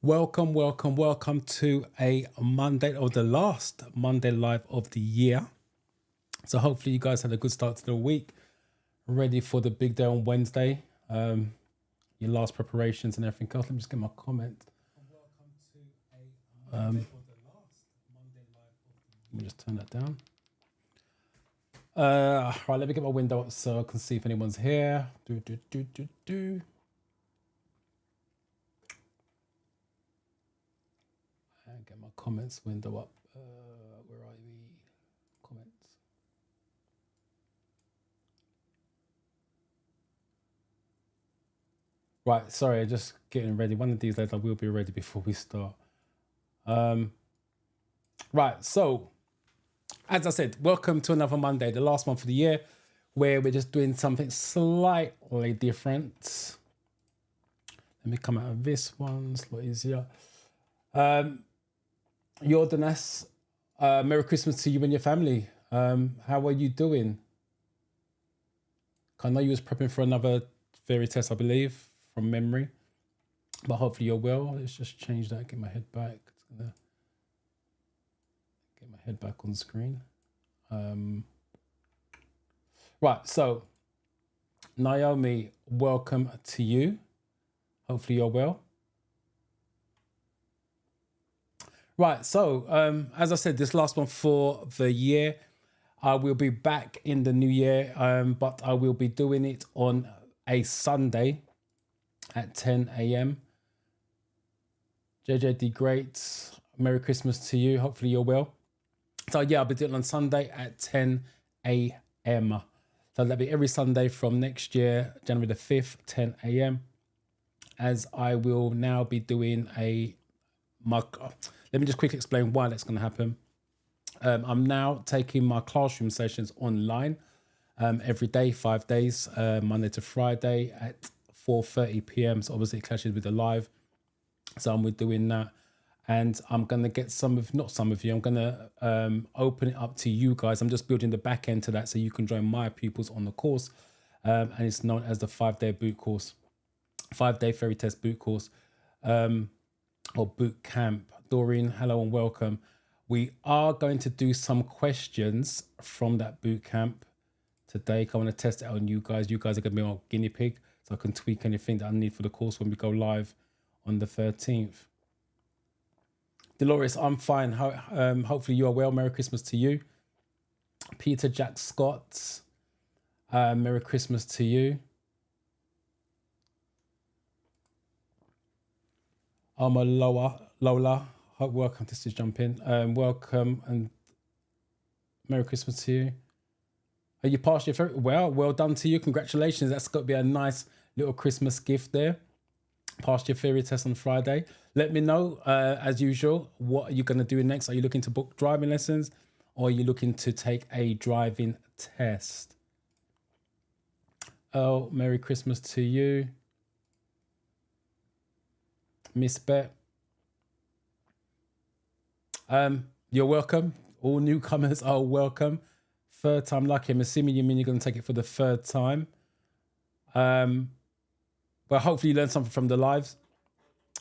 Welcome to a Monday, or the last Monday live of the year. So hopefully you guys had a good start to the week, ready for the big day on Wednesday. Your last preparations and everything else. Let me just get my comment. Let me just turn that down. Right, let me get my window up so I can see if anyone's here. And get my comments window up. Where are we? Comments. Right, sorry, just getting ready. One of these days I will be ready before we start. Right, so as I said, welcome to another Monday, the last one for the year, where we're just doing something slightly different. Let me come out of this one, it's a lot easier. Jordanes, Merry Christmas to you and your family. How are you doing? I know you was prepping for another theory test, I believe, from memory. But hopefully you're well. Let's just change that, get my head back. It's gonna get my head back on screen. Right, so Naomi, welcome to you. Hopefully you're well. Right, so as I said, this last one for the year. I will be back in the new year, but I will be doing it on a Sunday at 10 a.m. JJD, great. Merry Christmas to you. Hopefully you're well. So yeah, I'll be doing it on Sunday at 10 a.m. So that'll be every Sunday from next year, January the 5th, 10 a.m. As I will now be doing let me just quickly explain why that's going to happen. I'm now taking my classroom sessions online every day, 5 days, Monday to Friday at 4:30 p.m. So obviously it clashes with the live. So I'm doing that. And I'm going to get I'm going to open it up to you guys. I'm just building the back end to that so you can join my pupils on the course. And it's known as the 5-day boot course, 5-day fairy test boot course, or boot camp. Dorian, hello and welcome. We are going to do some questions from that boot camp today. I want to test it out on you guys. You guys are going to be my guinea pig, so I can tweak anything that I need for the course when we go live on the 13th. Dolores, I'm fine. Hopefully you are well. Merry Christmas to you. Peter Jack Scott, Merry Christmas to you. Lola, welcome to jump in. Welcome and Merry Christmas to you. Are you passed your favorite? Well done to you. Congratulations. That's got to be a nice little Christmas gift there. Passed your theory test on Friday. Let me know, as usual, what are you going to do next? Are you looking to book driving lessons, or are you looking to take a driving test? Oh, Merry Christmas to you. Miss Bet. You're welcome. All newcomers are welcome. Third time lucky. I'm assuming you mean you're going to take it for the third time. Well, hopefully you learned something from the lives.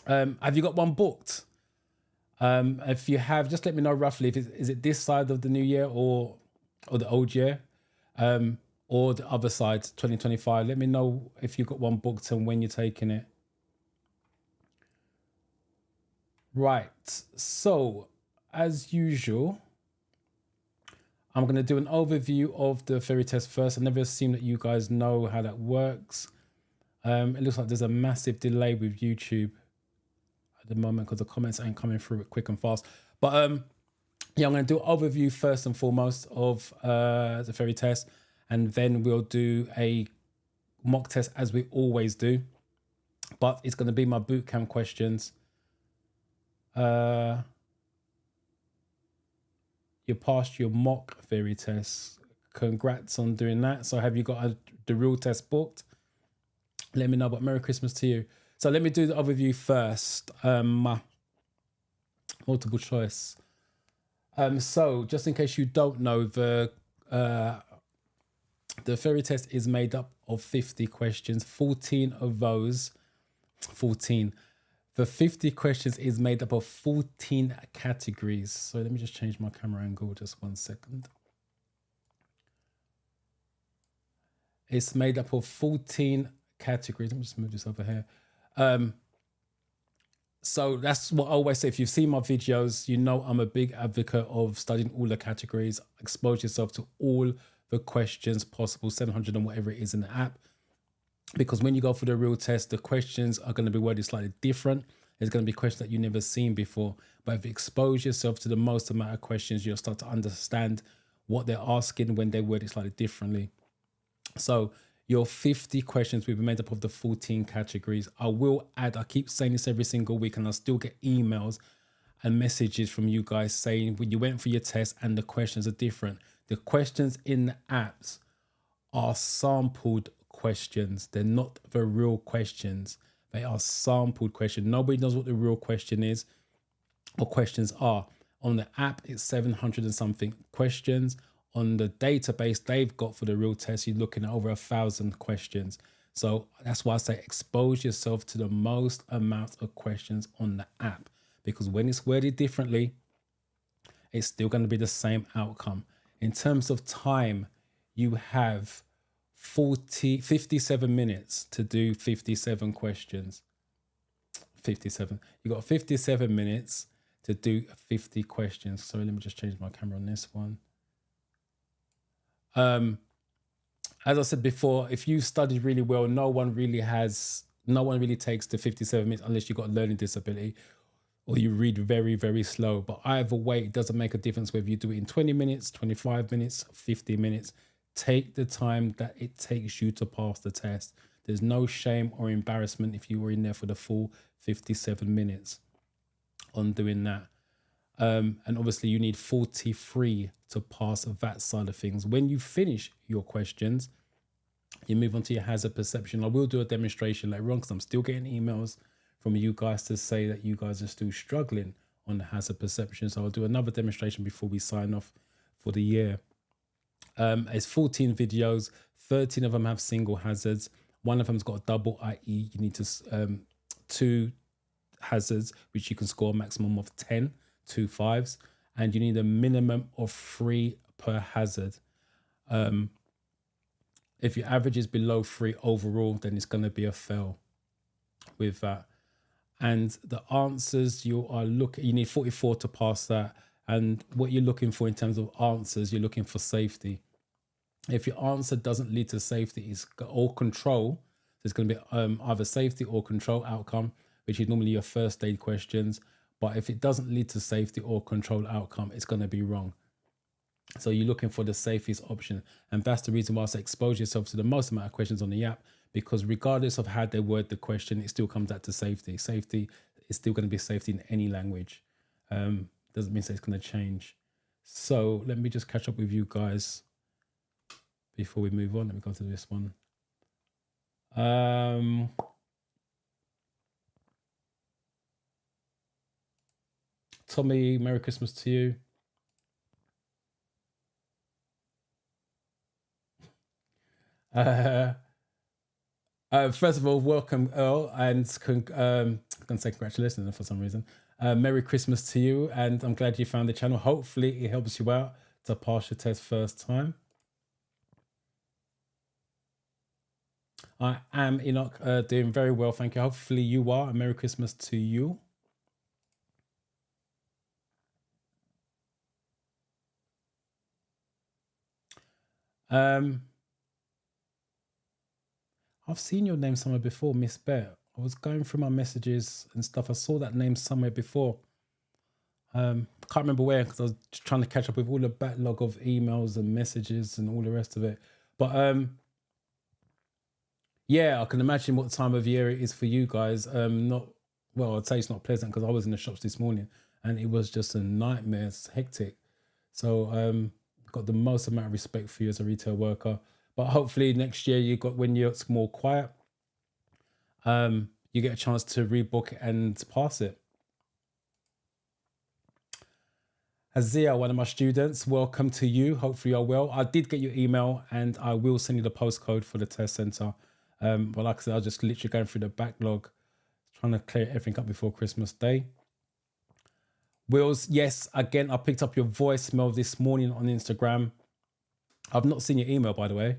Have you got one booked? If you have, just let me know roughly. Is it this side of the new year or the old year, or the other side, 2025? Let me know if you've got one booked and when you're taking it. Right. So, as usual, I'm going to do an overview of the theory test first. I never assume that you guys know how that works. It looks like there's a massive delay with YouTube at the moment because the comments ain't coming through quick and fast. But yeah, I'm going to do an overview first and foremost of the theory test, and then we'll do a mock test as we always do. But it's going to be my bootcamp questions. You passed your mock theory test. Congrats on doing that. So have you got the real test booked? Let me know. But Merry Christmas to you. So let me do the overview first. Multiple choice. So just in case you don't know, the theory test is made up of 50 questions. 14 The 50 questions is made up of 14 categories. So let me just change my camera angle just 1 second. It's made up of 14 categories. Let me just move this over here. So that's what I always say. If you've seen my videos, you know I'm a big advocate of studying all the categories. Expose yourself to all the questions possible, 700 and whatever it is in the app. Because when you go for the real test, the questions are going to be worded slightly different. There's going to be questions that you've never seen before. But if you expose yourself to the most amount of questions, you'll start to understand what they're asking when they word it slightly differently. So your 50 questions will be made up of the 14 categories. I will add, I keep saying this every single week, and I still get emails and messages from you guys saying when you went for your test and the questions are different. The questions in the apps are sampled questions. They're not the real questions. They are sampled questions. Nobody knows what the real question is or questions are. On the app, it's 700 and something questions. On the database they've got for the real test, you're looking at over 1,000 questions. So that's why I say expose yourself to the most amount of questions on the app, because when it's worded differently, it's still going to be the same outcome. In terms of time, you have 57 minutes to do 57 questions. 57. You got 57 minutes to do 50 questions. Sorry, let me just change my camera on this one. As I said before, if you studied really well, no one really takes the 57 minutes unless you've got a learning disability or you read very, very slow. But either way, it doesn't make a difference whether you do it in 20 minutes, 25 minutes, 50 minutes. Take the time that it takes you to pass the test. There's no shame or embarrassment if you were in there for the full 57 minutes on doing that. And obviously you need 43 to pass that side of things. When you finish your questions, you move on to your hazard perception. I will do a demonstration later on because I'm still getting emails from you guys to say that you guys are still struggling on the hazard perception. So I'll do another demonstration before we sign off for the year. It's 14 videos, 13 of them have single hazards. One of them's got a double, i.e. you need to 2 hazards, which you can score a maximum of 10, 2 5s, and you need a minimum of 3 per hazard. If your average is below 3 overall, then it's going to be a fail with that. And the answers you need 44 to pass that. And what you're looking for in terms of answers, you're looking for safety. If your answer doesn't lead to safety, it's or control. So it's going to be either safety or control outcome, which is normally your first aid questions. But if it doesn't lead to safety or control outcome, it's going to be wrong. So you're looking for the safest option. And that's the reason why I say expose yourself to the most amount of questions on the app, because regardless of how they word the question, it still comes out to safety. Safety is still going to be safety in any language. Doesn't mean it's going to change. So let me just catch up with you guys before we move on. Let me go to this one. Tommy, Merry Christmas to you. First of all, welcome, Earl, and I'm going to say congratulations for some reason. Merry Christmas to you, and I'm glad you found the channel. Hopefully it helps you out to pass your test first time. I am Enoch, doing very well, thank you. Hopefully you are. Merry Christmas to you. I've seen your name somewhere before, Miss Bet. I was going through my messages and stuff. I saw that name somewhere before. Can't remember where, because I was trying to catch up with all the backlog of emails and messages and all the rest of it. But yeah, I can imagine what time of year it is for you guys. I'd say it's not pleasant because I was in the shops this morning and it was just a nightmare. It's hectic. So got the most amount of respect for you as a retail worker. But hopefully next year when you're more quiet, you get a chance to rebook and pass it. Azia, one of my students, welcome to you. Hopefully you're well. I did get your email and I will send you the postcode for the test center. But like I said, I was just literally going through the backlog, Trying to clear everything up before Christmas Day. Wills, yes, again, I picked up your voicemail this morning on Instagram. I've not seen your email, by the way.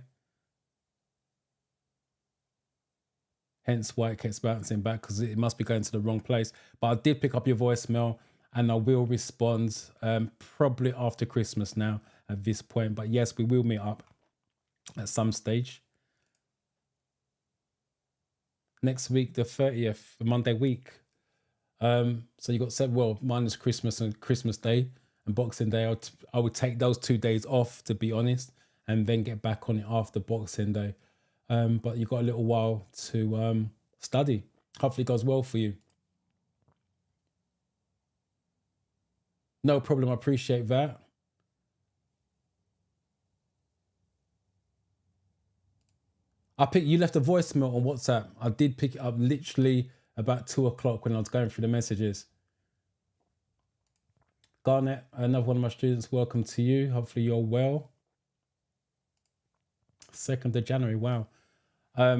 Hence why it keeps bouncing back, because it must be going to the wrong place. But I did pick up your voicemail, and I will respond probably after Christmas now at this point. But yes, we will meet up at some stage. Next week, the 30th, the Monday week. So you got said, well, minus Christmas and Christmas Day and Boxing Day. I would take those 2 days off, to be honest, and then get back on it after Boxing Day. But you've got a little while to study. Hopefully it goes well for you. No problem. I appreciate that. You left a voicemail on WhatsApp. I did pick it up literally about 2 o'clock when I was going through the messages. Garnet, another one of my students, welcome to you. Hopefully you're well. 2nd of January, wow. Yeah,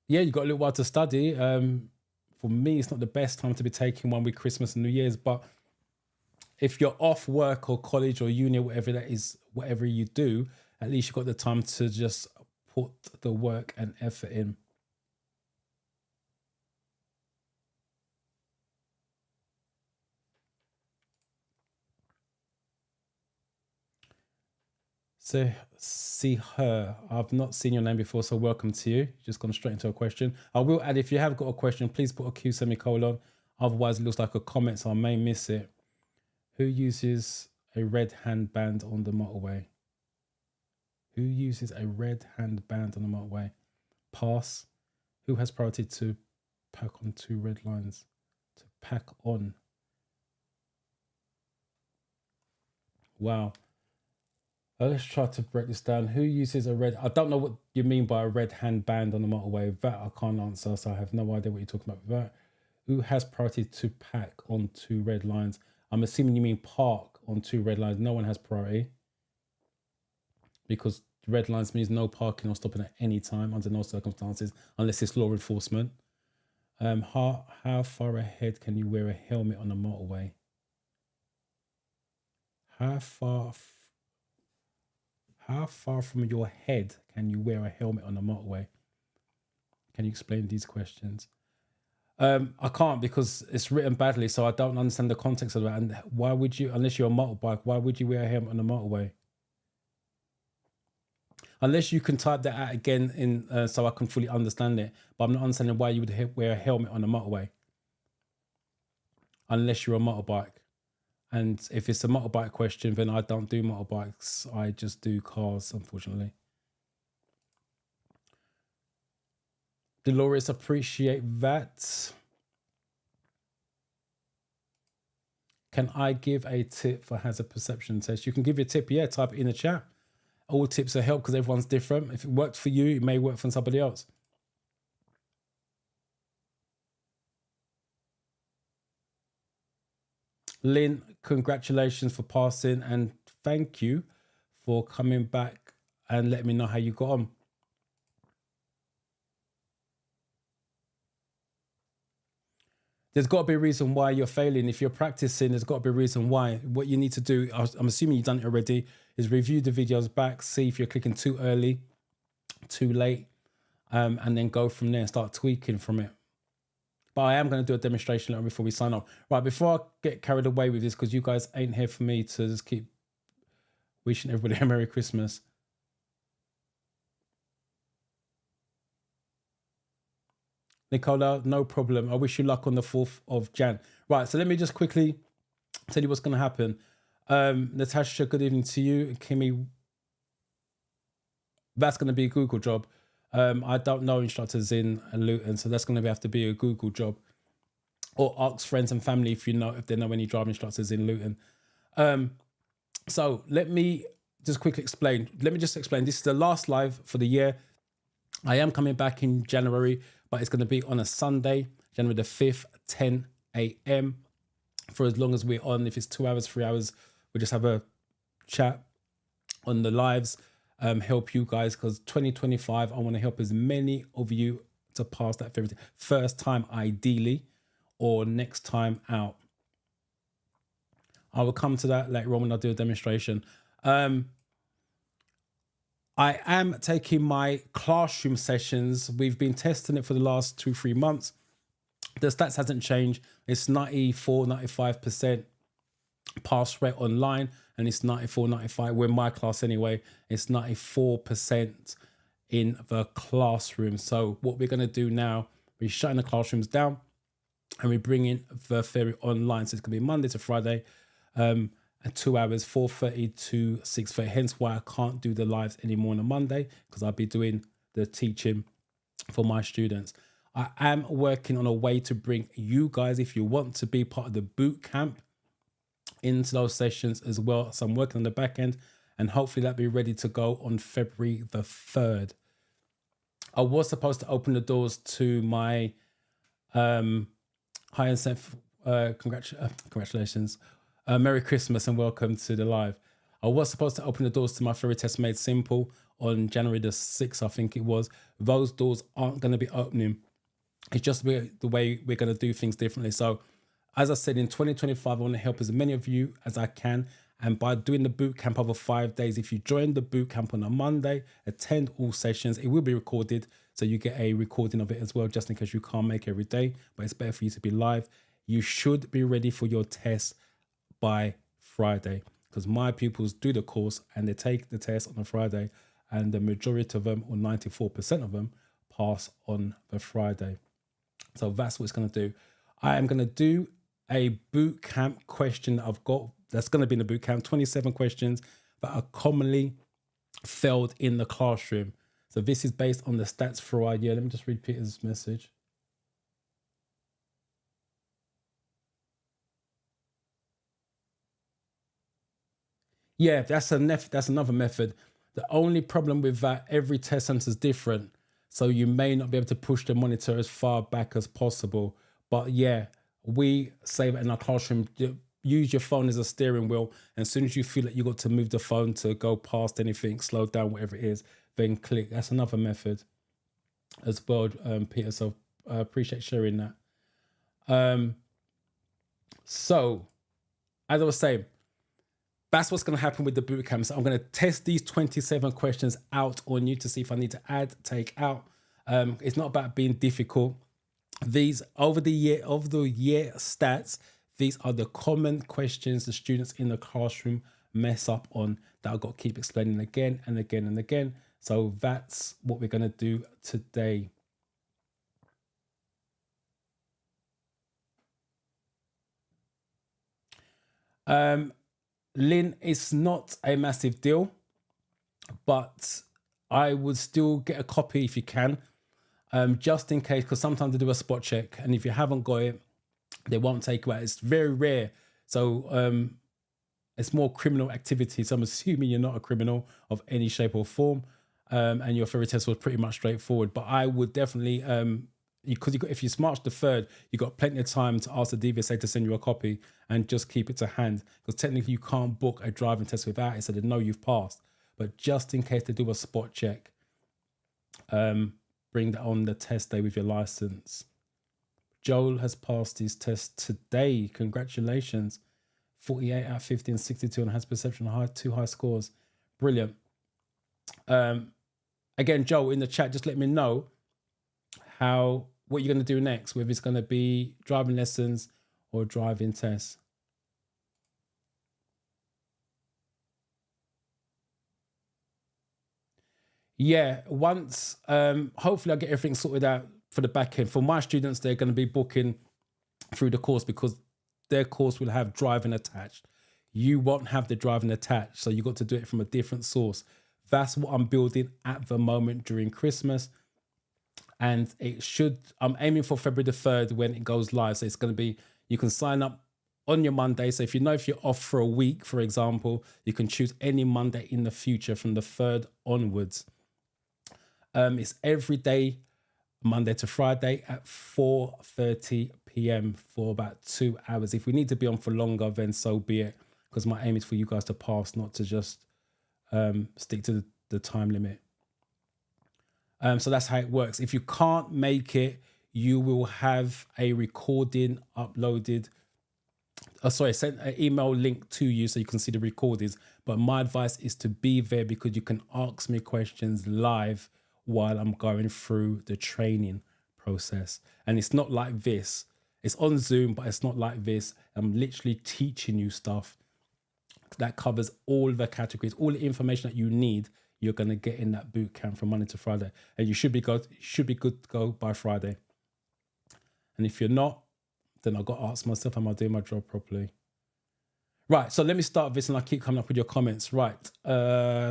you've got a little while to study. For me, it's not the best time to be taking one with Christmas and New Year's, but if you're off work or college or uni, whatever that is, whatever you do, at least you've got the time to just put the work and effort in. So, see her. I've not seen your name before, so welcome to you. Just gone straight into a question. I will add, if you have got a question, please put a Q semicolon. Otherwise, it looks like a comment, so I may miss it. Who uses a red handband on the motorway? Who uses a red handband on the motorway? Pass. Who has priority to pack on 2 red lines? To pack on. Wow. Let's try to break this down. Who uses a red... I don't know what you mean by a red handband on the motorway. That I can't answer, so I have no idea what you're talking about with that. Who has priority to pack on 2 red lines? I'm assuming you mean park on 2 red lines. No one has priority, because red lines means no parking or stopping at any time under no circumstances, unless it's law enforcement. How far ahead can you wear a helmet on a motorway? How far from your head can you wear a helmet on a motorway? Can you explain these questions? I can't, because it's written badly, so I don't understand the context of that. And why would you, unless you're a motorbike, why would you wear a helmet on a motorway? Unless you can type that out again in so I can fully understand it. But I'm not understanding why you would wear a helmet on a motorway, unless you're a motorbike. And if it's a motorbike question, then I don't do motorbikes. I just do cars, unfortunately. Dolores, appreciate that. Can I give a tip for hazard perception test? You can give your tip, yeah, type it in the chat. All tips are help because everyone's different. If it worked for you, it may work for somebody else. Lynn, congratulations for passing, and thank you for coming back and letting me know how you got on. There's got to be a reason why you're failing. If you're practicing, there's got to be a reason why. What you need to do, I'm assuming you've done it already, is review the videos back, see if you're clicking too early, too late, and then go from there and start tweaking from it. But I am going to do a demonstration later before we sign off. Right, before I get carried away with this, because you guys ain't here for me to just keep wishing everybody a Merry Christmas. Nicola, no problem. I wish you luck on the 4th of Jan. Right, so let me just quickly tell you what's going to happen. Natasha, good evening to you. Kimmy, that's going to be a Google job. I don't know instructors in Luton, so that's going to have to be a Google job. Or ask friends and family if they know any driving instructors in Luton. So let me just quickly explain. Let me just explain. This is the last live for the year. I am coming back in January, but it's going to be on a Sunday, January the 5th, 10 a.m. for as long as we're on. If it's 2 hours, 3 hours, we'll just have a chat on the lives, help you guys, because 2025, I want to help as many of you to pass that February. First time, ideally, or next time out. I will come to that later on when I do a demonstration. I am taking my classroom sessions. We've been testing it for the last 2-3 months. The stats hasn't changed. It's 94, 95% pass rate online, and it's 94, 95. We're in my class anyway. It's 94% in the classroom. So what we're going to do now, we're shutting the classrooms down and we're bringing the theory online. So it's going to be Monday to Friday, and 2 hours, 4:30 to 6:30. Hence why I can't do the lives anymore on a Monday, because I'll be doing the teaching for my students. I am working on a way to bring you guys, if you want to be part of the boot camp, into those sessions as well. So I'm working on the back end, and hopefully that'll be ready to go on February the 3rd. I was supposed to open the doors to my high and self. Congratulations. Merry Christmas and welcome to the live. I was supposed to open the doors to my Theory Test Made Simple on January the 6th, I think it was. Those doors aren't going to be opening. It's just the way we're going to do things differently. So, as I said, in 2025, I want to help as many of you as I can. And by doing the boot camp over 5 days, if you join the boot camp on a Monday, attend all sessions, it will be recorded. So you get a recording of it as well, just in case you can't make every day. But it's better for you to be live. You should be ready for your test by Friday, because my pupils do the course and they take the test on a Friday, and the majority of them, or 94% of them, pass on the Friday. So that's what it's going to do. I am going to do a boot camp question that I've got that's going to be in the boot camp, 27 questions that are commonly failed in the classroom. So this is based on the stats for our year. Let me just read Peter's message. Yeah, that's another method. The only problem with that, every test center is different. So you may not be able to push the monitor as far back as possible. But yeah, we say that in our classroom, use your phone as a steering wheel. And as soon as you feel like you got to move the phone to go past anything, slow down, whatever it is, then click. That's another method as well, Peter. So I appreciate sharing that. So as I was saying, that's what's going to happen with the bootcamp. So I'm going to test these 27 questions out on you to see if I need to add, take out. It's not about being difficult. These over the year stats, these are the common questions the students in the classroom mess up on that I've got to keep explaining again and again and again. So that's what we're going to do today. Lynn, it's not a massive deal, but I would still get a copy if you can, just in case, because sometimes they do a spot check, and if you haven't got it, they won't take you out. It's very rare. So it's more criminal activity. So I'm assuming you're not a criminal of any shape or form, and your theory test was pretty much straightforward. But I would definitely, because if you March the 3rd, you got plenty of time to ask the DVSA to send you a copy and just keep it to hand, because technically you can't book a driving test without it, so they know you've passed. But just in case they do a spot check, bring that on the test day with your license. Joel has passed his test today. Congratulations. 48 out of 50 and 62 and has perception high, 2 high scores. Brilliant. Again, Joel, in the chat, just let me know what you're going to do next, whether it's going to be driving lessons or driving tests. Yeah, once, hopefully I'll get everything sorted out for the back end. For my students, they're going to be booking through the course because their course will have driving attached. You won't have the driving attached, so you got to do it from a different source. That's what I'm building at the moment during Christmas. And I'm aiming for February the 3rd when it goes live. So it's going to be, you can sign up on your Monday. So if you're off for a week, for example, you can choose any Monday in the future from the 3rd onwards. It's every day, Monday to Friday at 4:30 p.m. for about 2 hours. If we need to be on for longer, then so be it, because my aim is for you guys to pass, not to just stick to the time limit. So that's how it works. If you can't make it, you will have a recording uploaded. Send an email link to you so you can see the recordings. But my advice is to be there because you can ask me questions live while I'm going through the training process. And it's not like this. It's on Zoom, but it's not like this. I'm literally teaching you stuff that covers all the categories, all the information that you need. You're going to get in that boot camp from Monday to Friday, and you should be good to go by Friday. And if you're not, then I've got to ask myself, am I doing my job properly? Right, so let me start this and I'll keep coming up with your comments. Right,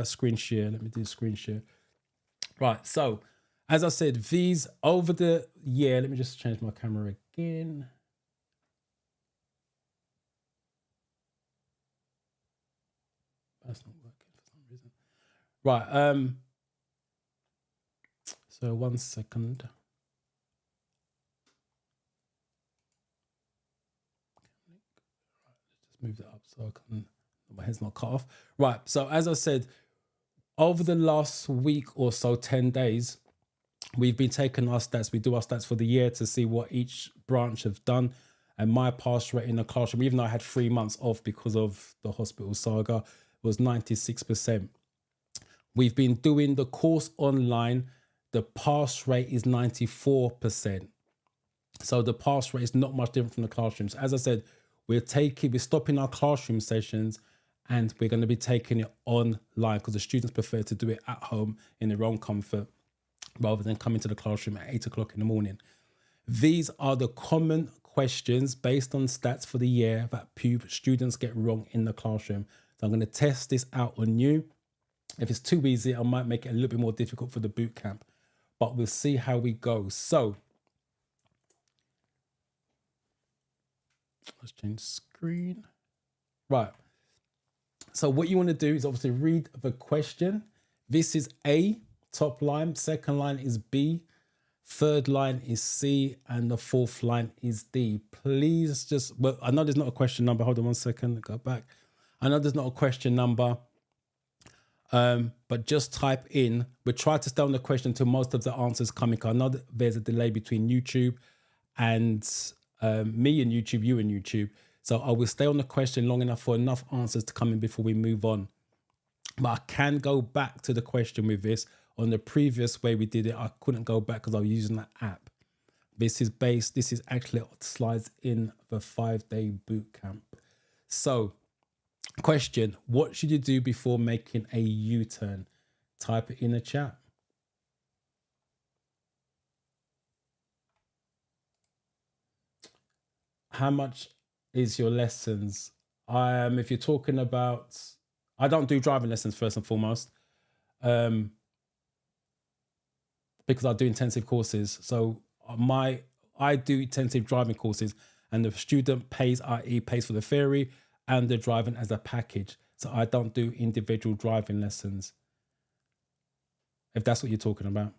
screen share. Let me do screen share. Right, so as I said, these over the year, let me just change my camera again. That's not working for some reason. Right, so 1 second. Move that up so my head's not cut off. Right, so as I said, over the last week or so, 10 days, we've been taking our stats. We do our stats for the year to see what each branch have done. And my pass rate in the classroom, even though I had 3 months off because of the hospital saga, was 96%. We've been doing the course online. The pass rate is 94%. So the pass rate is not much different from the classrooms. As I said, we're stopping our classroom sessions and we're going to be taking it online because the students prefer to do it at home in their own comfort rather than coming to the classroom at 8 o'clock in the morning. These are the common questions based on stats for the year that students get wrong in the classroom. So I'm going to test this out on you. If it's too easy, I might make it a little bit more difficult for the boot camp, but we'll see how we go. So let's change screen. Right. So what you want to do is obviously read the question. This is A, top line. Second line is B. Third line is C. And the fourth line is D. Please just, well, I know there's not a question number. Hold on 1 second. Go back. I know there's not a question number. But just type in. We'll try to stay on the question until most of the answers come in. I know that there's a delay between YouTube and me and YouTube, you and YouTube. So I will stay on the question long enough for enough answers to come in before we move on. But I can go back to the question with this. On the previous way we did it, I couldn't go back because I was using that app. This is actually slides in the 5-day boot camp. So question, what should you do before making a U-turn? Type it in the chat. How much is your lessons? If you're talking about, I don't do driving lessons first and foremost, because I do intensive courses. So I do intensive driving courses, and the student pays, i.e. pays for the theory and the driving as a package. So I don't do individual driving lessons, if that's what you're talking about.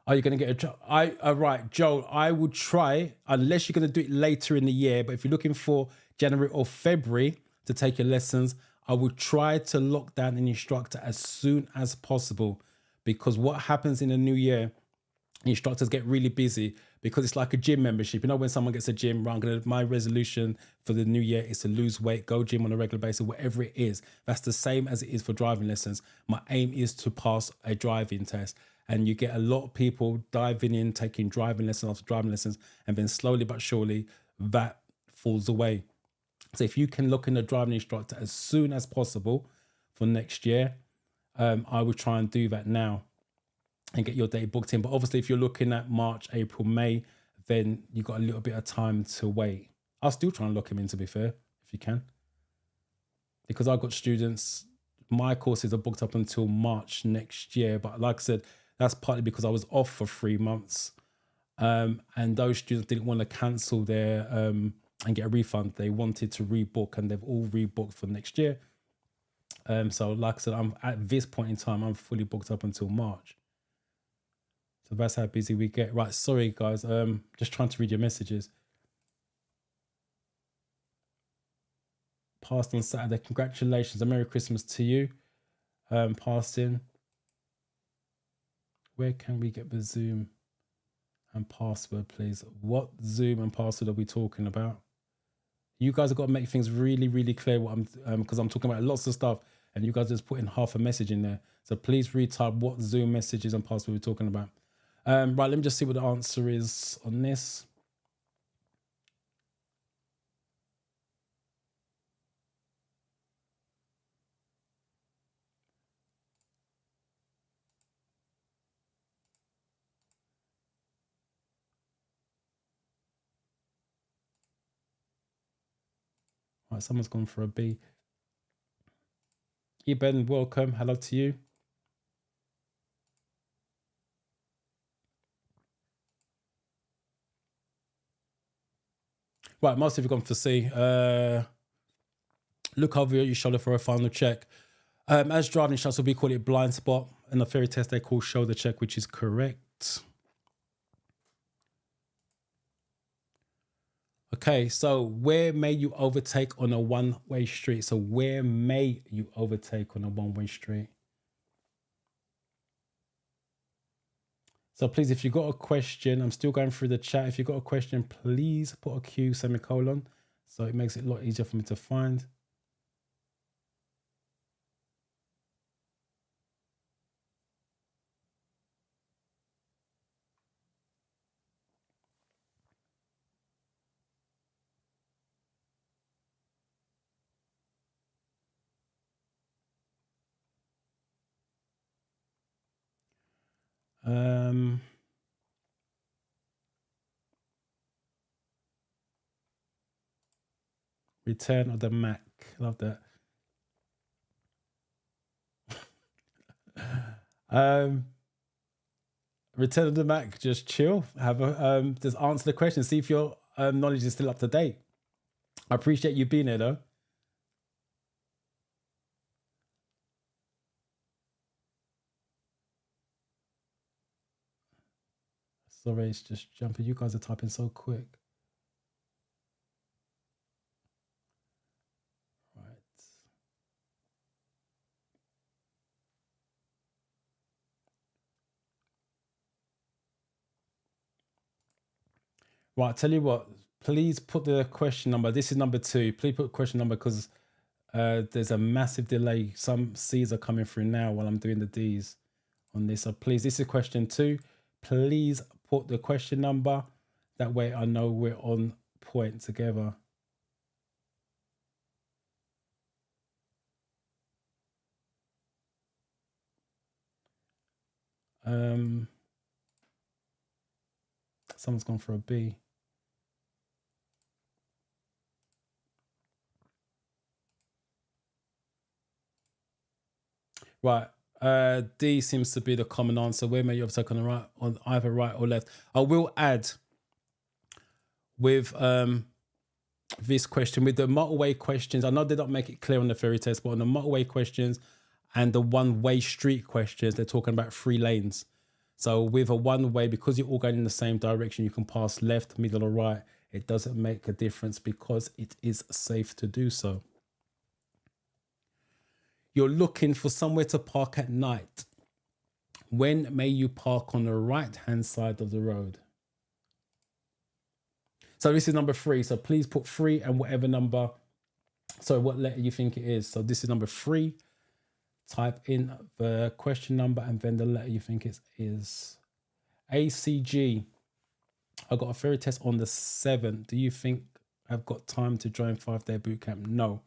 Are you going to get a job? Right, Joel, I would try, unless you're going to do it later in the year, but if you're looking for January or February to take your lessons, I would try to lock down an instructor as soon as possible, because what happens in the new year, instructors get really busy because it's like a gym membership. You know, when someone gets a gym, right, my resolution for the new year is to lose weight, go gym on a regular basis, whatever it is. That's the same as it is for driving lessons. My aim is to pass a driving test. And you get a lot of people diving in, taking driving lessons after driving lessons, and then slowly but surely that falls away. So if you can look in a driving instructor as soon as possible for next year, I would try and do that now and get your date booked in. But obviously, if you're looking at March, April, May, then you've got a little bit of time to wait. I'll still try and lock him in, to be fair, if you can. Because I've got students, my courses are booked up until March next year. But like I said, that's partly because I was off for 3 months. And those students didn't want to cancel their and get a refund. They wanted to rebook, and they've all rebooked for next year. So like I said, I'm at this point in time, I'm fully booked up until March. So that's how busy we get. Right, sorry guys, just trying to read your messages. Passed on Saturday. Congratulations and Merry Christmas to you. Passing. Where can we get the Zoom and password, please? What Zoom and password are we talking about? You guys have got to make things really, really clear what I'm, because I'm talking about lots of stuff and you guys just putting half a message in there. So please retype what Zoom messages and password we're talking about. Right, let me just see what the answer is on this. Right, someone's gone for a B. Ben, welcome. Hello to you. Right, most of you gone for C. Look over your shoulder for a final check. As driving instructors, we call it blind spot. In the theory test, they call shoulder check, which is correct. Okay, so where may you overtake on a one-way street? So where may you overtake on a one-way street? So please, if you've got a question, I'm still going through the chat. If you've got a question, please put a Q semicolon. So it makes it a lot easier for me to find. Return of the Mac. Love that. Return of the Mac. Just chill. Have a just answer the question. See if your knowledge is still up to date. I appreciate you being here, though. Sorry, it's just jumping. You guys are typing so quick. Right, tell you what, please put the question number. This is number 2. Please put question number because there's a massive delay. Some C's are coming through now while I'm doing the D's on this. So please, this is question 2. Please put the question number. That way I know we're on point together. Someone's gone for a B. Right. D seems to be the common answer. Where may you overtake on the right, on either right or left? I will add with this question, with the motorway questions. I know they don't make it clear on the theory test, but on the motorway questions and the one-way street questions, they're talking about 3 lanes. So with a one-way, because you're all going in the same direction, you can pass left, middle, or right. It doesn't make a difference because it is safe to do so. You're looking for somewhere to park at night. When may you park on the right-hand side of the road? So this is number 3. So please put 3 and whatever number, so what letter you think it is. So this is number 3. Type in the question number and then the letter you think it is. ACG. I got a theory test on the 7th. Do you think I've got time to join 5-day boot camp? No.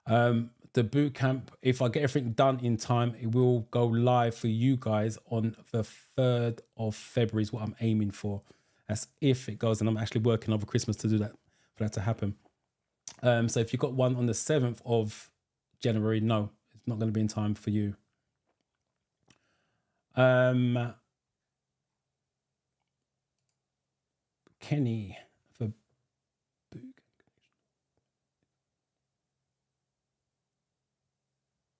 The boot camp, if I get everything done in time, it will go live for you guys on the 3rd of February is what I'm aiming for. That's if it goes, and I'm actually working over Christmas to do that, for that to happen. So if you've got one on the 7th of January, no, it's not going to be in time for you. Kenny for boot.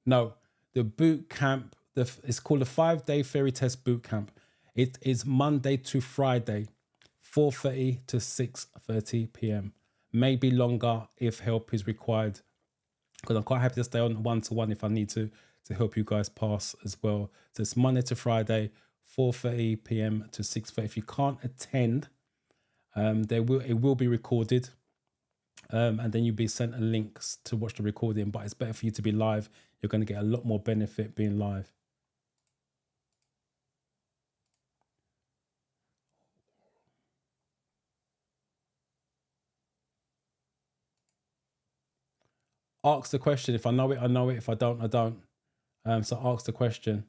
No, the boot camp, it's called a 5-day theory test boot camp. It is Monday to Friday, 4:30 to 6:30 p.m. Maybe longer if help is required, because I'm quite happy to stay on 1-to-1 if I need to help you guys pass as well. So it's Monday to Friday, 4:30 p.m. to 6:30. If you can't attend, it will be recorded, and then you'll be sent a links to watch the recording. But it's better for you to be live. You're going to get a lot more benefit being live. Ask the question. If I know it, I know it. If I don't, I don't. So ask the question.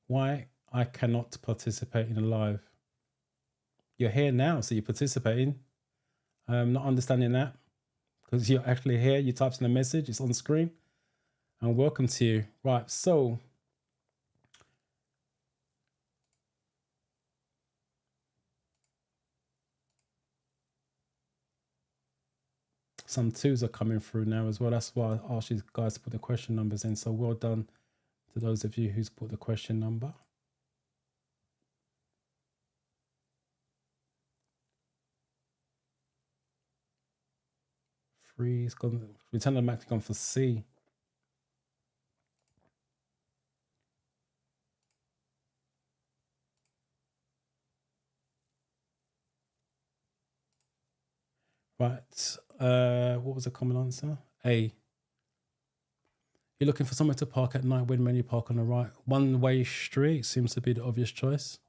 Why I cannot participate in a live? You're here now, so you're participating. Not understanding that, because you're actually here. You typed in a message. It's on screen. And welcome to you. Right, so some twos are coming through now as well. That's why I asked you guys to put the question numbers in. So well done to those of you who's put the question number. Three's gone. Return of Mac gone for C. Right. What was the common answer? A. You're looking for somewhere to park at night when you park on the right. One-way street seems to be the obvious choice.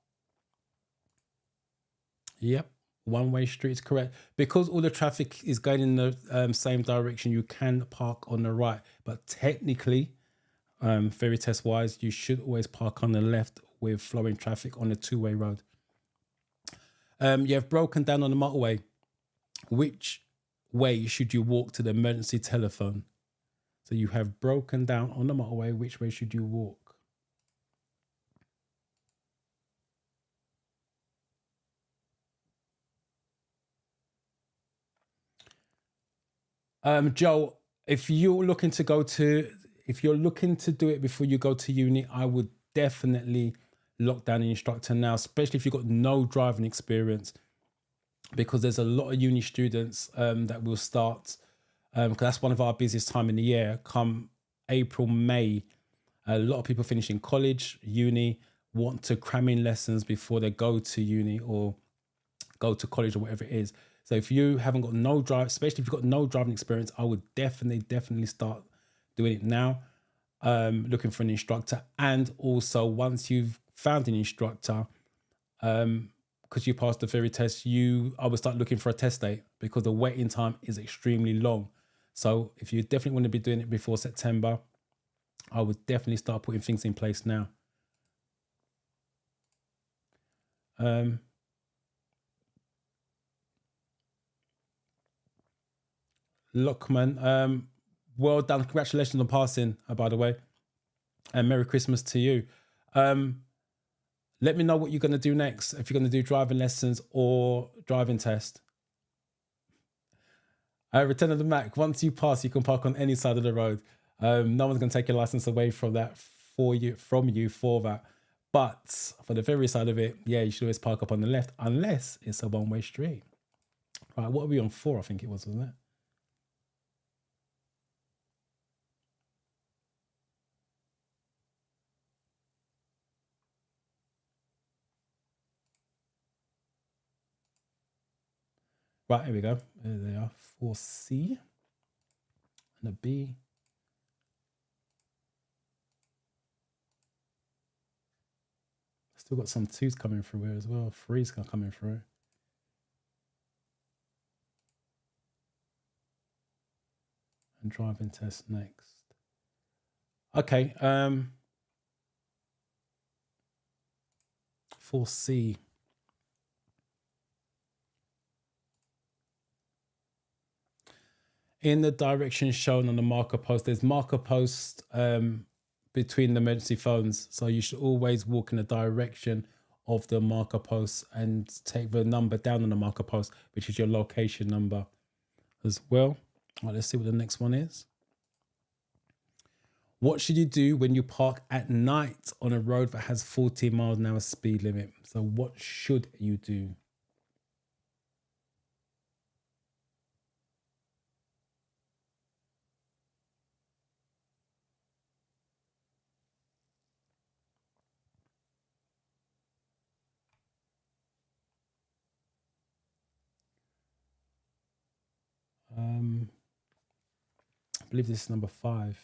Yep. One-way street is correct. Because all the traffic is going in the same direction, you can park on the right. But technically, ferry test wise, you should always park on the left with flowing traffic on a two-way road. You have broken down on the motorway. Which way should you walk to the emergency telephone? So you have broken down on the motorway. Which way should you walk? Joe, if you're looking to do it before you go to uni, I would definitely lock down an instructor now, especially if you've got no driving experience, because there's a lot of uni students that will start, because that's one of our busiest time in the year. Come April, May, a lot of people finishing college, uni, want to cram in lessons before they go to uni or go to college or whatever it is. So if you haven't got no drive, especially if you've got no driving experience, I would definitely start doing it now, looking for an instructor. And also once you've found an instructor, because you passed the theory test, I would start looking for a test date, because the waiting time is extremely long. So if you definitely want to be doing it before September, I would definitely start putting things in place now. Lockman, well done. Congratulations on passing, by the way. And Merry Christmas to you. Let me know what you're going to do next. If you're going to do driving lessons or driving test. Return of the Mac. Once you pass, you can park on any side of the road. No one's going to take your license away from you for that. But for the very side of it, yeah, you should always park up on the left, unless it's a one-way street. Right, what are we on 4? I think it was, wasn't it? Right, here we go. There they are. 4C and a B. Still got some 2s coming through here as well. 3's coming through. And driving test next. Okay. 4C. In the direction shown on the marker post, there's marker post between the emergency phones. So you should always walk in the direction of the marker post and take the number down on the marker post, which is your location number as well. All right, let's see what the next one is. What should you do when you park at night on a road that has 40 miles an hour speed limit? So what should you do? believe this is number 5.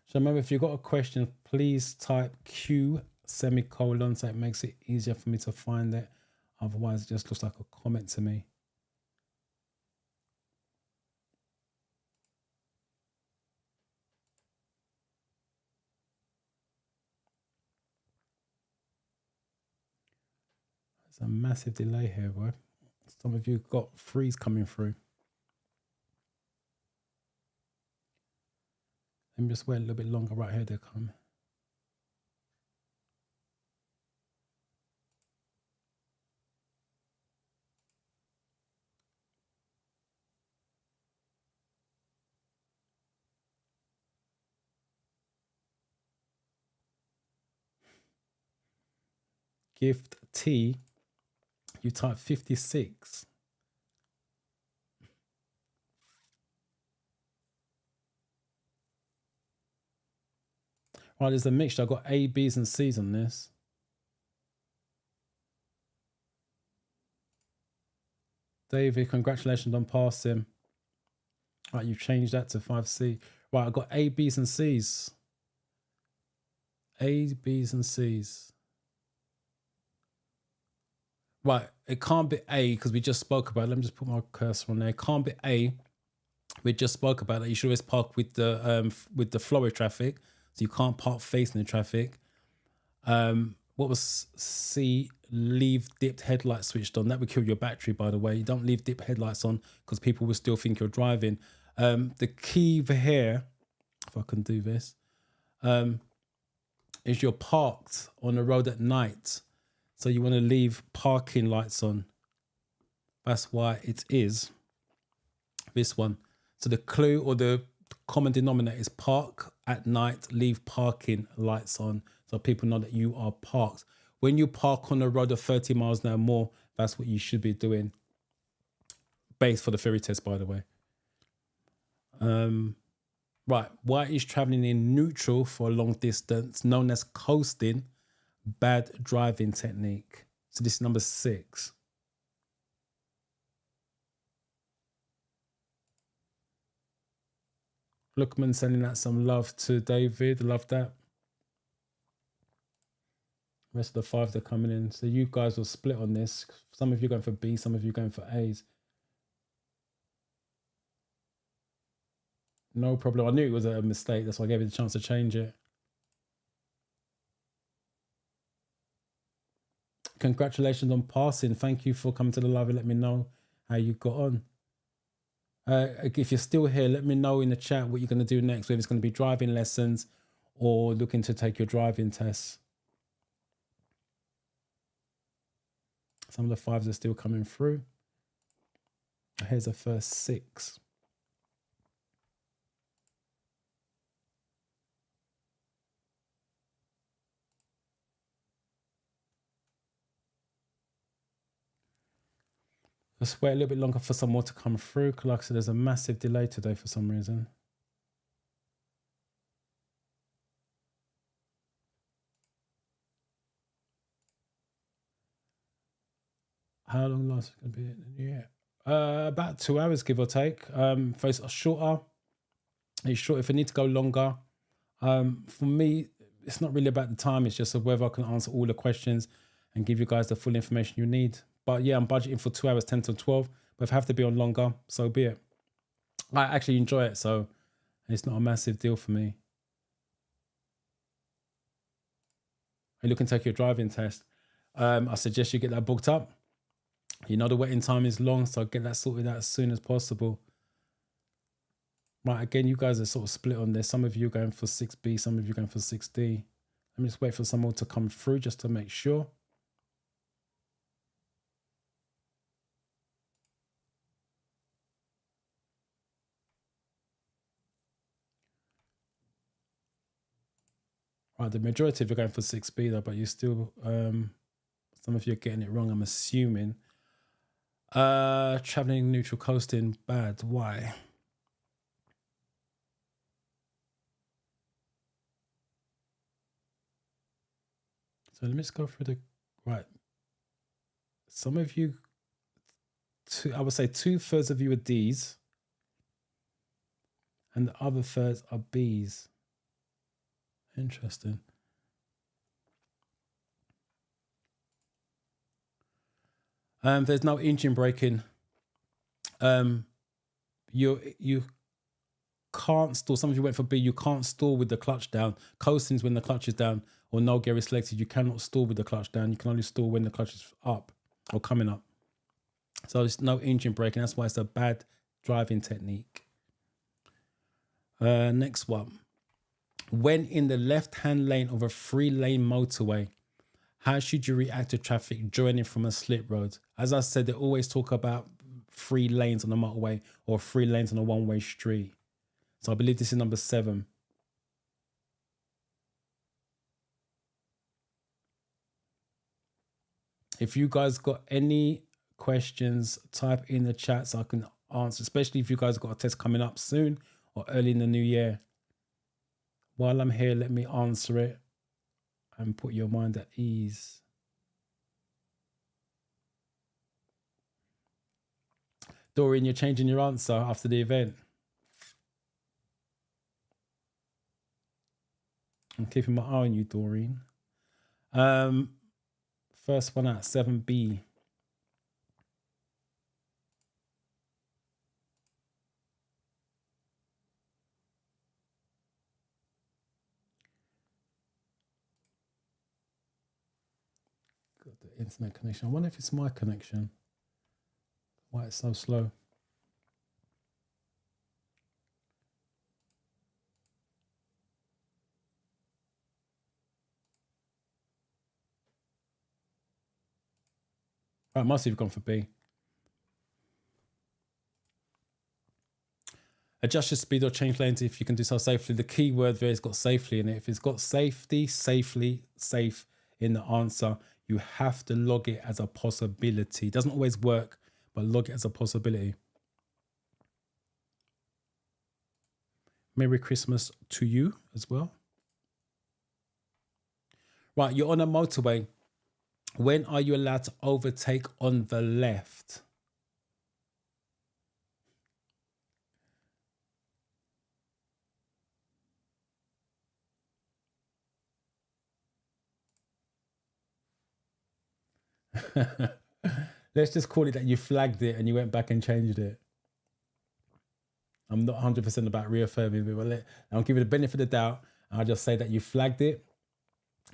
So remember, if you've got a question, please type Q semicolon so it makes it easier for me to find it. Otherwise, it just looks like a comment to me. There's a massive delay here, bro. Some of you got freeze coming through. Let me just wait a little bit longer. Right here they come. Gift T, you type 56. Right, there's a mixture. I've got A, B's, and C's on this. David, congratulations on passing. Right, you've changed that to 5C. Right, I've got A, B's, and C's. A, B's, and C's. Right, it can't be A because we just spoke about it. Let me just put my cursor on there. It can't be A. We just spoke about it. You should always park with the flow of traffic. So you can't park facing the traffic. What was C? Leave dipped headlights switched on. That would kill your battery, by the way. You don't leave dipped headlights on because people will still think you're driving. The key for here, if I can do this, is you're parked on the road at night. So you want to leave parking lights on. That's why it is this one. So the clue or the common denominator is park at night, leave parking lights on. So people know that you are parked. When you park on a road of 30 miles an hour more, that's what you should be doing. Based for the ferry test, by the way. Right, why is traveling in neutral for a long distance, known as coasting, bad driving technique? So this is number 6. Lookman sending out some love to David. Love that. Rest of the 5 that are coming in. So you guys will split on this. Some of you going for B, some of you going for A's. No problem. I knew it was a mistake. That's why I gave you the chance to change it. Congratulations on passing. Thank you for coming to the live and let me know how you got on. If you're still here, let me know in the chat what you're going to do next, whether it's going to be driving lessons or looking to take your driving tests. Some of the 5s are still coming through. Here's the first 6. Let's wait a little bit longer for some more to come through. Like I said, there's a massive delay today for some reason. How long last is going to be in the new year? About 2 hours, give or take. For it's shorter. It's short. If I need to go longer, for me, it's not really about the time. It's just whether I can answer all the questions and give you guys the full information you need. But yeah, I'm budgeting for 2 hours, 10 to 12. But if I have to be on longer, so be it. I actually enjoy it, so it's not a massive deal for me. Are you looking to take your driving test? I suggest you get that booked up. You know the waiting time is long, so get that sorted out as soon as possible. Right, again, you guys are sort of split on this. Some of you are going for 6B, some of you are going for 6D. Let me just wait for some more to come through just to make sure. Right, the majority of you are going for 6B though, but you still, some of you are getting it wrong, I'm assuming. Traveling neutral coasting, bad. Why? So let me just go through the, right. Some of you I would say 2/3 of you are D's, and the other thirds are B's. Interesting. There's no engine braking. You can't stall. Some of you went for B. You can't stall with the clutch down. Coasting's when the clutch is down, or no gear is selected. You cannot stall with the clutch down. You can only stall when the clutch is up or coming up. So there's no engine braking. That's why it's a bad driving technique. Next one. When in the left-hand lane of a 3-lane motorway, how should you react to traffic joining from a slip road? As I said, they always talk about 3 lanes on a motorway or 3 lanes on a one-way street. So I believe this is number 7. If you guys got any questions, type in the chat so I can answer, especially if you guys got a test coming up soon or early in the new year. While I'm here, let me answer it and put your mind at ease. Dorian, you're changing your answer after the event. I'm keeping my eye on you, Dorian. First one out, 7B. Got the internet connection. I wonder if it's my connection. Why it's so slow. Right, must have gone for B. Adjust your speed or change lanes if you can do so safely. The key word there has got safely in it. If it's got safety, safely, safe in the answer, you have to log it as a possibility. It doesn't always work, but log it as a possibility. Merry Christmas to you as well. Right, you're on a motorway. When are you allowed to overtake on the left? Let's just call it that you flagged it and you went back and changed it. I'm not 100% about reaffirming it, but I'll give you the benefit of the doubt. I'll just say that you flagged it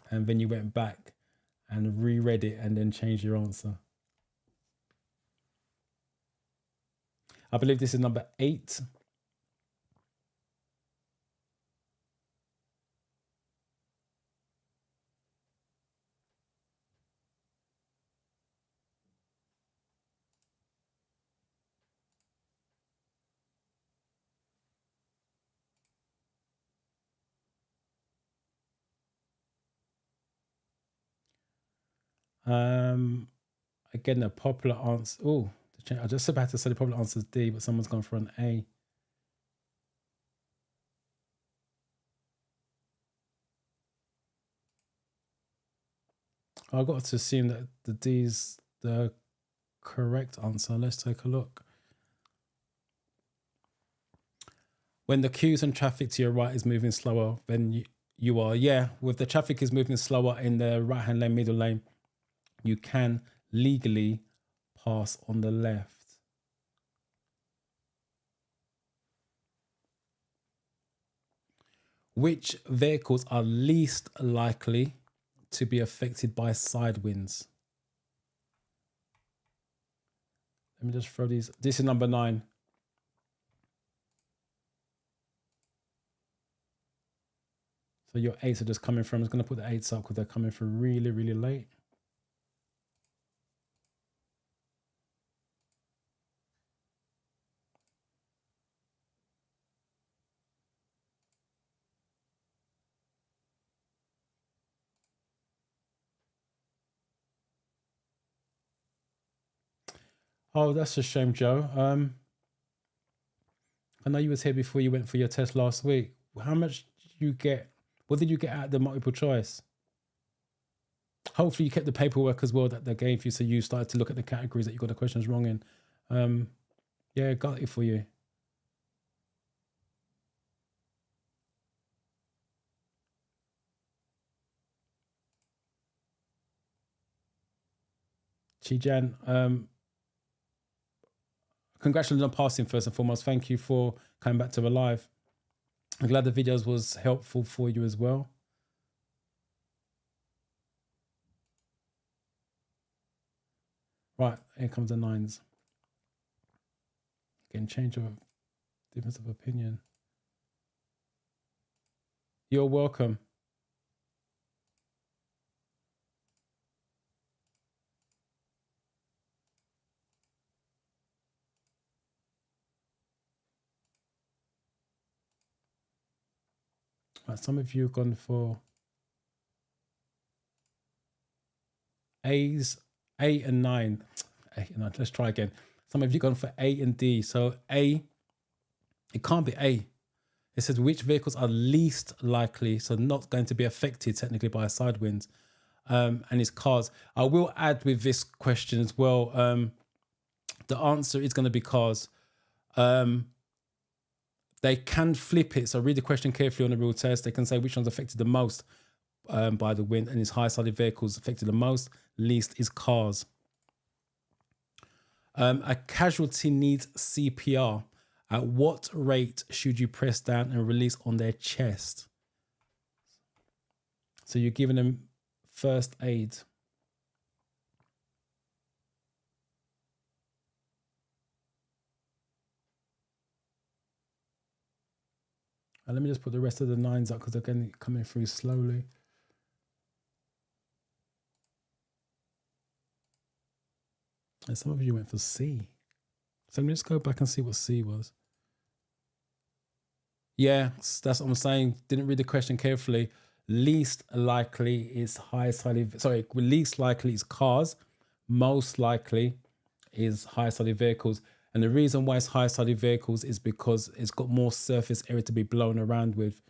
and then you went back and reread it and then changed your answer. I believe this is number 8. Again, the popular answer. Oh, I just about to say the popular answer is D, but someone's gone for an A. I got to assume that the D is the correct answer. Let's take a look. When the queues and traffic to your right is moving slower than you are. Yeah, with the traffic is moving slower in the right-hand lane, middle lane, you can legally pass on the left. Which vehicles are least likely to be affected by side winds? Let me just throw these. This is number 9. So your 8s are just coming from. I'm just going to put the 8s up because they're coming through really, really late. Oh, that's a shame, Joe. I know you was here before you went for your test last week. How much did you get? What did you get out of the multiple choice? Hopefully you kept the paperwork as well that they gave you, so you started to look at the categories that you got the questions wrong in. Yeah, got it for you. Chijan, congratulations on passing first and foremost. Thank you for coming back to the live. I'm glad the videos was helpful for you as well. Right, here comes the nines. Getting change of difference of opinion. You're welcome. Right, some of you have gone for A's, 8 and 9. Let's try again. Some of you gone for A and D. So A, it can't be A. It says which vehicles are least likely, so not going to be affected technically by side winds, and it's cars. I will add with this question as well. The answer is going to be cars. They can flip it. So read the question carefully on the real test. They can say which one's affected the most by the wind, and it's high-sided vehicles affected the most. Least is cars. A casualty needs CPR. At what rate should you press down and release on their chest? So you're giving them first aid. And let me just put the rest of the nines up because they're going coming through slowly. And some of you went for C. So let me just go back and see what C was. Yeah, that's what I'm saying. Didn't read the question carefully. Least likely is high-sided. Sorry, least likely is cars. Most likely is high-sided vehicles. And the reason why it's high-sided vehicles is because it's got more surface area to be blown around with.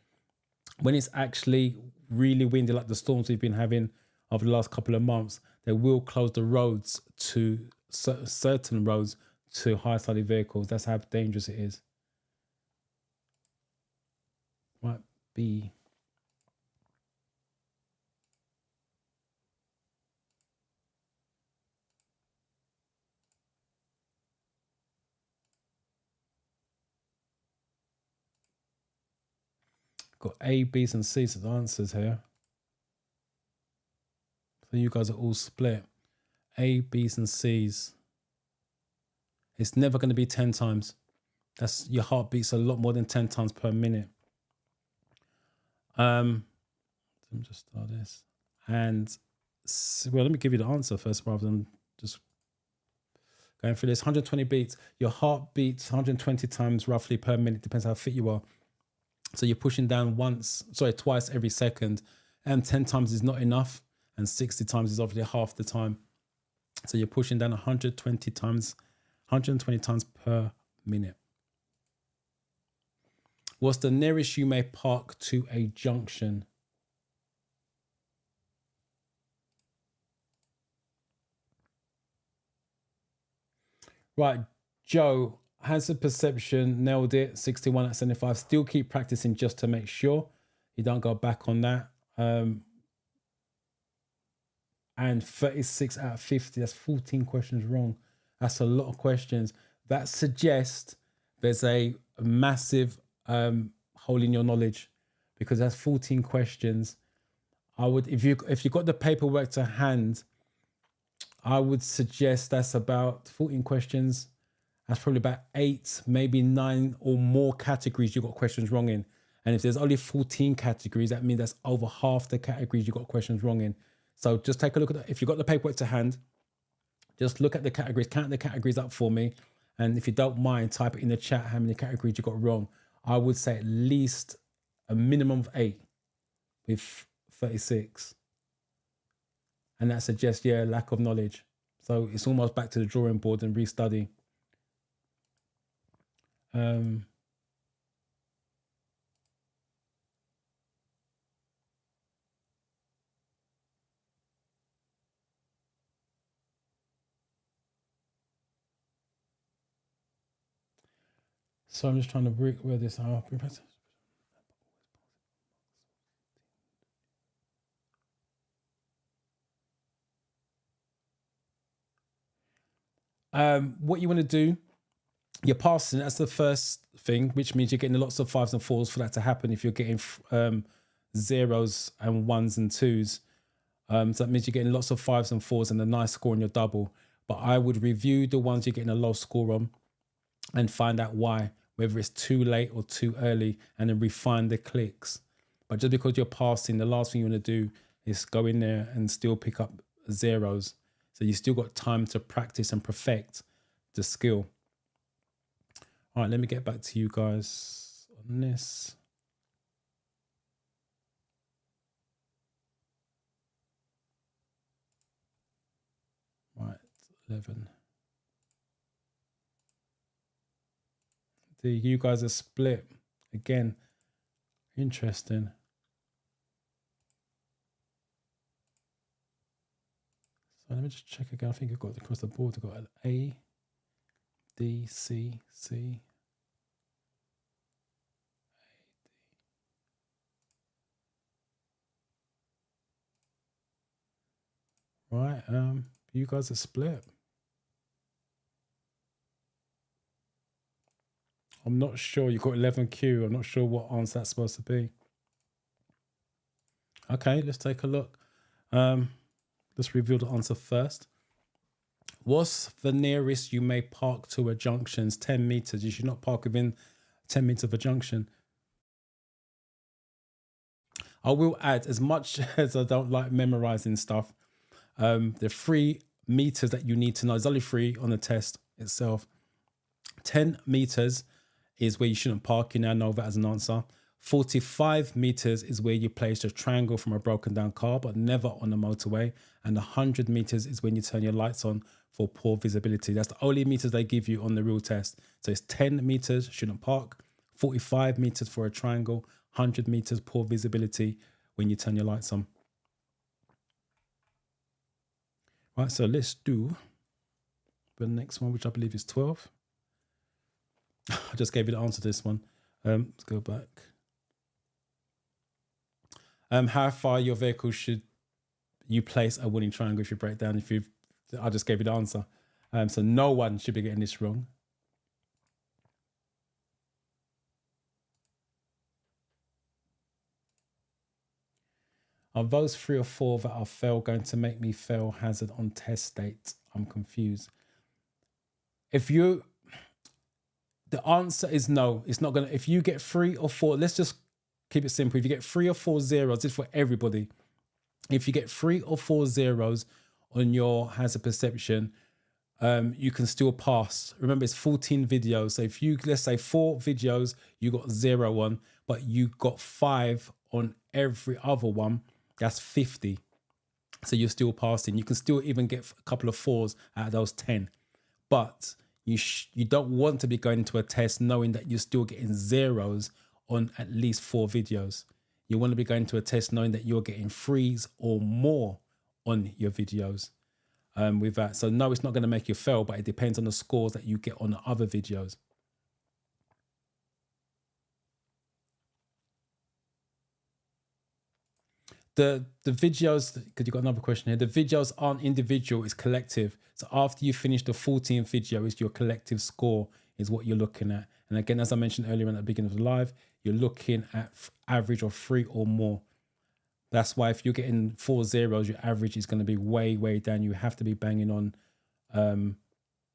When it's actually really windy, like the storms we've been having over the last couple of months, they will close the roads to certain roads to high-sided vehicles. That's how dangerous it is. Right, B. Got A, B's, and C's as answers here. So you guys are all split. A, B's, and C's. It's never going to be 10 times. That's your heart beats a lot more than 10 times per minute. Let me just start this. And well, let me give you the answer first rather than just going through this. 120 beats. Your heart beats 120 times roughly per minute. Depends how fit you are. So you're pushing down twice every second. And 10 times is not enough. And 60 times is obviously half the time. So you're pushing down 120 times per minute. What's the nearest you may park to a junction? Right, Joe, hazard perception, nailed it, 61 out of 75. Still keep practicing just to make sure you don't go back on that. And 36 out of 50, that's 14 questions wrong. That's a lot of questions. That suggests there's a massive hole in your knowledge, because that's 14 questions. I would, if you got the paperwork to hand, I would suggest that's about 14 questions. That's probably about 8, maybe 9 or more categories you got questions wrong in. And if there's only 14 categories, that means that's over half the categories you got questions wrong in. So just take a look at that. If you've got the paperwork to hand, just look at the categories, count the categories up for me. And if you don't mind, type it in the chat how many categories you got wrong. I would say at least a minimum of 8 with 36. And that suggests, yeah, lack of knowledge. So it's almost back to the drawing board and restudy. So I'm just trying to where this up. What you want to do, you're passing. That's the first thing, which means you're getting lots of 5s and 4s for that to happen. If you're getting 0s and 1s and 2s, so that means you're getting lots of 5s and 4s and a nice score on your double. But I would review the ones you're getting a low score on and find out why, whether it's too late or too early, and then refine the clicks. But just because you're passing, the last thing you want to do is go in there and still pick up 0s. So you still got time to practice and perfect the skill. All right, let me get back to you guys on this. Right, 11. You guys are split. Again, interesting. So let me just check again. I think I've got across the board. I've got an A, D, C, C. Right, you guys are split. I'm not sure. You got 11Q. I'm not sure what answer that's supposed to be. Okay, let's take a look. Let's reveal the answer first. What's the nearest you may park to a junction? 10 meters. You should not park within 10 meters of a junction. I will add, as much as I don't like memorizing stuff, the 3 meters that you need to know, there's only 3 on the test itself. 10 meters is where you shouldn't park. You now know that as an answer. 45 meters is where you place a triangle from a broken down car, but never on the motorway. And 100 meters is when you turn your lights on for poor visibility. That's the only meters they give you on the real test. So it's 10 meters, shouldn't park. 45 meters for a triangle. 100 meters, poor visibility when you turn your lights on. Right, so let's do the next one, which I believe is 12. I just gave you the answer to this one. Let's go back. How far your vehicle should you place a winning triangle if you break down? I just gave you the answer. So no one should be getting this wrong. Are those 3 or 4 that are fail going to make me fail hazard on test date? I'm confused. The answer is no. It's not gonna. If you get 3 or 4, let's just keep it simple. If you get 3 or 4 zeros, this is for everybody. If you get 3 or 4 zeros on your hazard perception, you can still pass. Remember, it's 14 videos. So if you, let's say 4 videos, you got 0 on, but you got 5 on every other one, that's 50. So you're still passing. You can still even get a couple of 4s out of those 10. But you don't want to be going into a test knowing that you're still getting 0s on at least 4 videos. You want to be going to a test knowing that you're getting 3s or more on your videos with that. So no, it's not going to make you fail, but it depends on the scores that you get on the other videos. The videos, because you've got another question here, the videos aren't individual, it's collective. So after you finish the 14th video, is your collective score is what you're looking at. And again, as I mentioned earlier at the beginning of the live, you're looking at average of 3 or more. That's why if you're getting 4 zeros, your average is going to be way, way down. You have to be banging on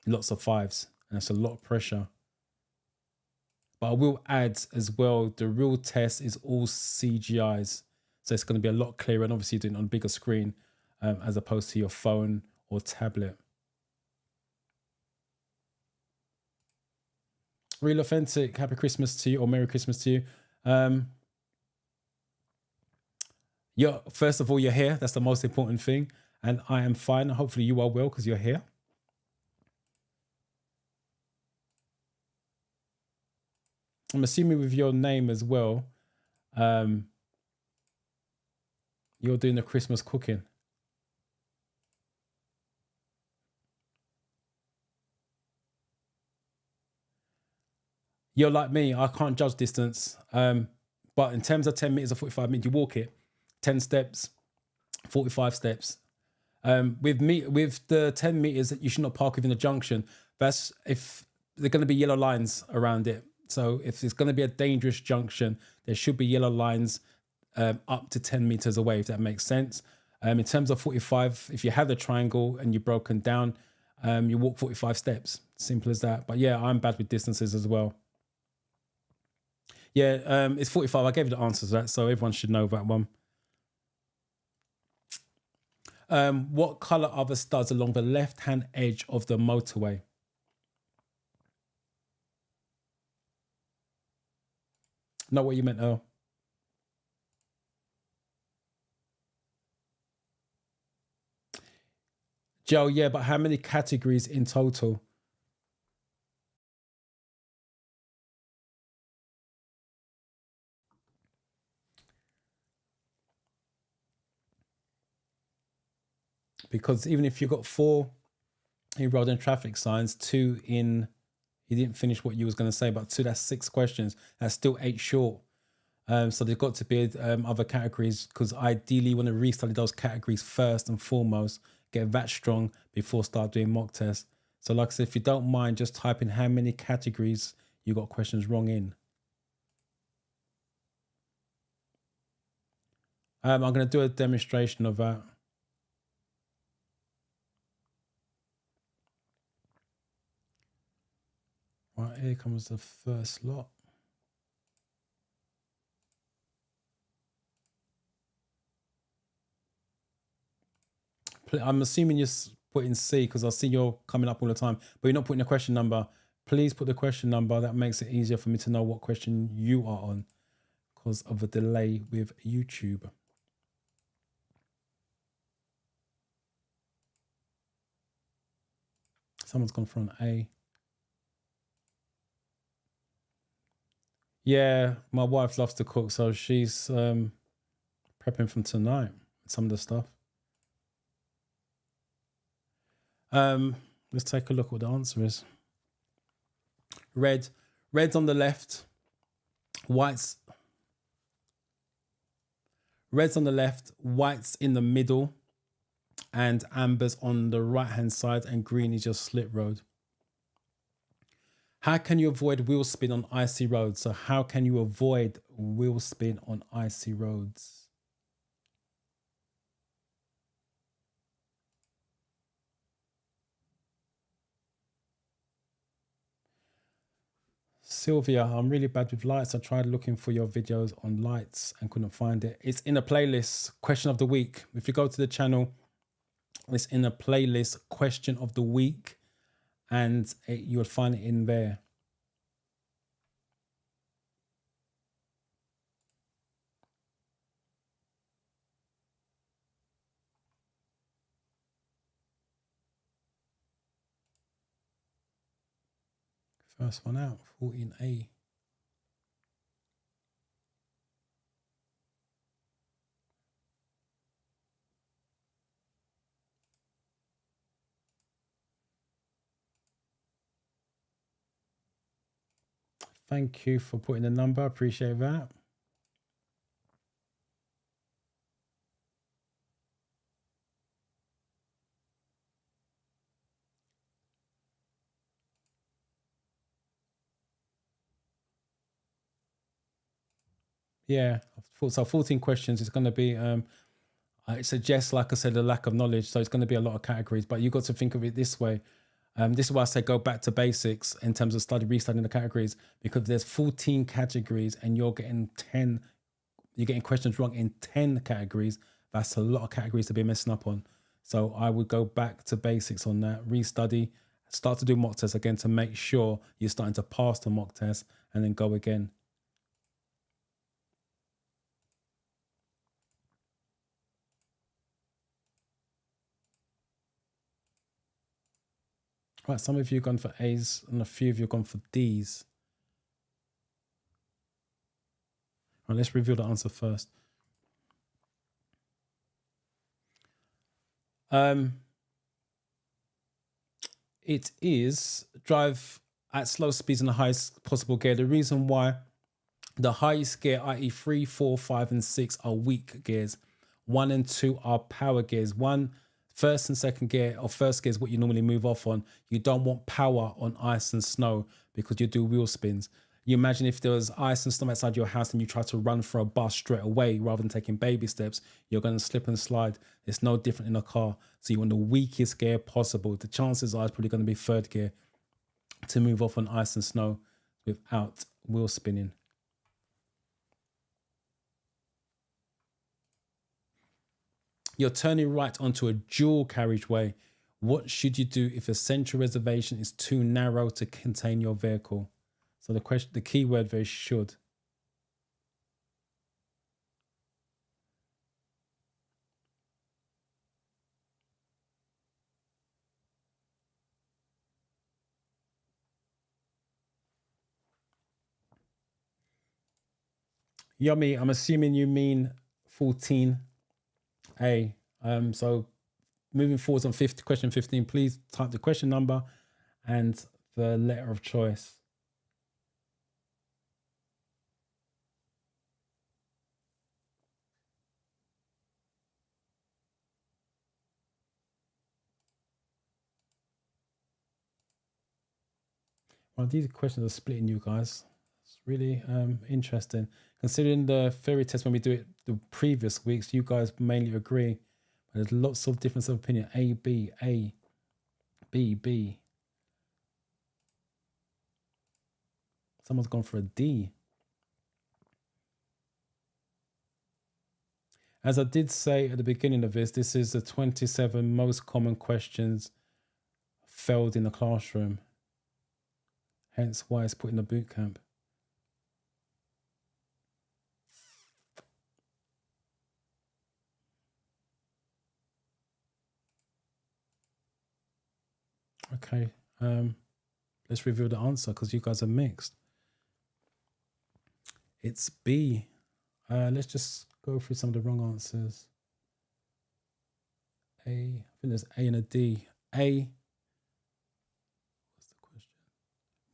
lots of 5s. And that's a lot of pressure. But I will add as well, the real test is all CGIs. So it's going to be a lot clearer, and obviously you're doing it on a bigger screen as opposed to your phone or tablet. Real authentic, happy Christmas to you, or Merry Christmas to you. First of all, you're here. That's the most important thing. And I am fine. Hopefully you are well because you're here. I'm assuming with your name as well, you're doing the Christmas cooking. You're like me, I can't judge distance. But in terms of 10 meters or 45 meters, you walk it 10 steps, 45 steps. With the 10 meters that you should not park within a junction, that's if there are going to be yellow lines around it. So if it's going to be a dangerous junction, there should be yellow lines up to 10 meters away, if that makes sense. In terms of 45, if you have the triangle and you're broken down, you walk 45 steps. Simple as that. But yeah, I'm bad with distances as well. Yeah, it's 45. I gave you the answer to that, so everyone should know that one. What color are the studs along the left-hand edge of the motorway? Know what you meant, Earl? Joe, yeah, but how many categories in total? Because even if you've got 4 in road and traffic signs, 2 in, you didn't finish what you was going to say, but 2, that's 6 questions. That's still 8 short. So there's got to be other categories, because ideally you want to restudy those categories first and foremost, get that strong before start doing mock tests. So like I said, if you don't mind, just type in how many categories you got questions wrong in. I'm going to do a demonstration of that. Right, here comes the first lot. I'm assuming you're putting C, because I see you're coming up all the time, but you're not putting a question number. Please put the question number. That makes it easier for me to know what question you are on, because of a delay with YouTube. Someone's gone for an A. Yeah, my wife loves to cook, so she's prepping from tonight some of the stuff. Let's take a look what the answer is. Red's on the left, red's on the left, white's in the middle, and amber's on the right hand side, and green is your slip road. How can you avoid wheel spin on icy roads? So how can you avoid wheel spin on icy roads? Sylvia, I'm really bad with lights. I tried looking for your videos on lights and couldn't find it. It's in a playlist, question of the week. If you go to the channel, it's in a playlist, question of the week, and you'll find it in there. First one out, 14A. Thank you for putting the number. Appreciate that. Yeah, so 14 questions. It's going to be, it suggests, like I said, a lack of knowledge. So it's going to be a lot of categories, but you've got to think of it this way. This is why I say go back to basics in terms of restudying the categories, because there's 14 categories and you're getting questions wrong in 10 categories. That's a lot of categories to be messing up on. So I would go back to basics on that, restudy, start to do mock tests again to make sure you're starting to pass the mock test, and then go again. Right, some of you have gone for A's and a few of you have gone for D's. Right, let's reveal the answer first. It is drive at slow speeds in the highest possible gear. The reason why the highest gear, i.e. 3, 4, 5, and 6 are weak gears. 1 and 2 are power gears. First and second gear, or first gear is what you normally move off on. You don't want power on ice and snow because you do wheel spins. You imagine if there was ice and snow outside your house and you try to run for a bus straight away rather than taking baby steps, you're going to slip and slide. It's no different in a car. So you want the weakest gear possible. The chances are it's probably going to be third gear to move off on ice and snow without wheel spinning. You're turning right onto a dual carriageway. What should you do if a central reservation is too narrow to contain your vehicle? So the key word there is should. Yummy, I'm assuming you mean 14A. So moving forward on question 15, please type the question number and the letter of choice. Well, these questions are splitting you guys. It's really interesting. Considering the theory test when we do it the previous weeks, you guys mainly agree. But there's lots of difference of opinion. A, B, B. Someone's gone for a D. As I did say at the beginning of this is the 27 most common questions failed in the classroom. Hence why it's put in the boot camp. Okay, let's reveal the answer because you guys are mixed. It's B. Let's just go through some of the wrong answers. A, I think there's A and a D. A. What's the question?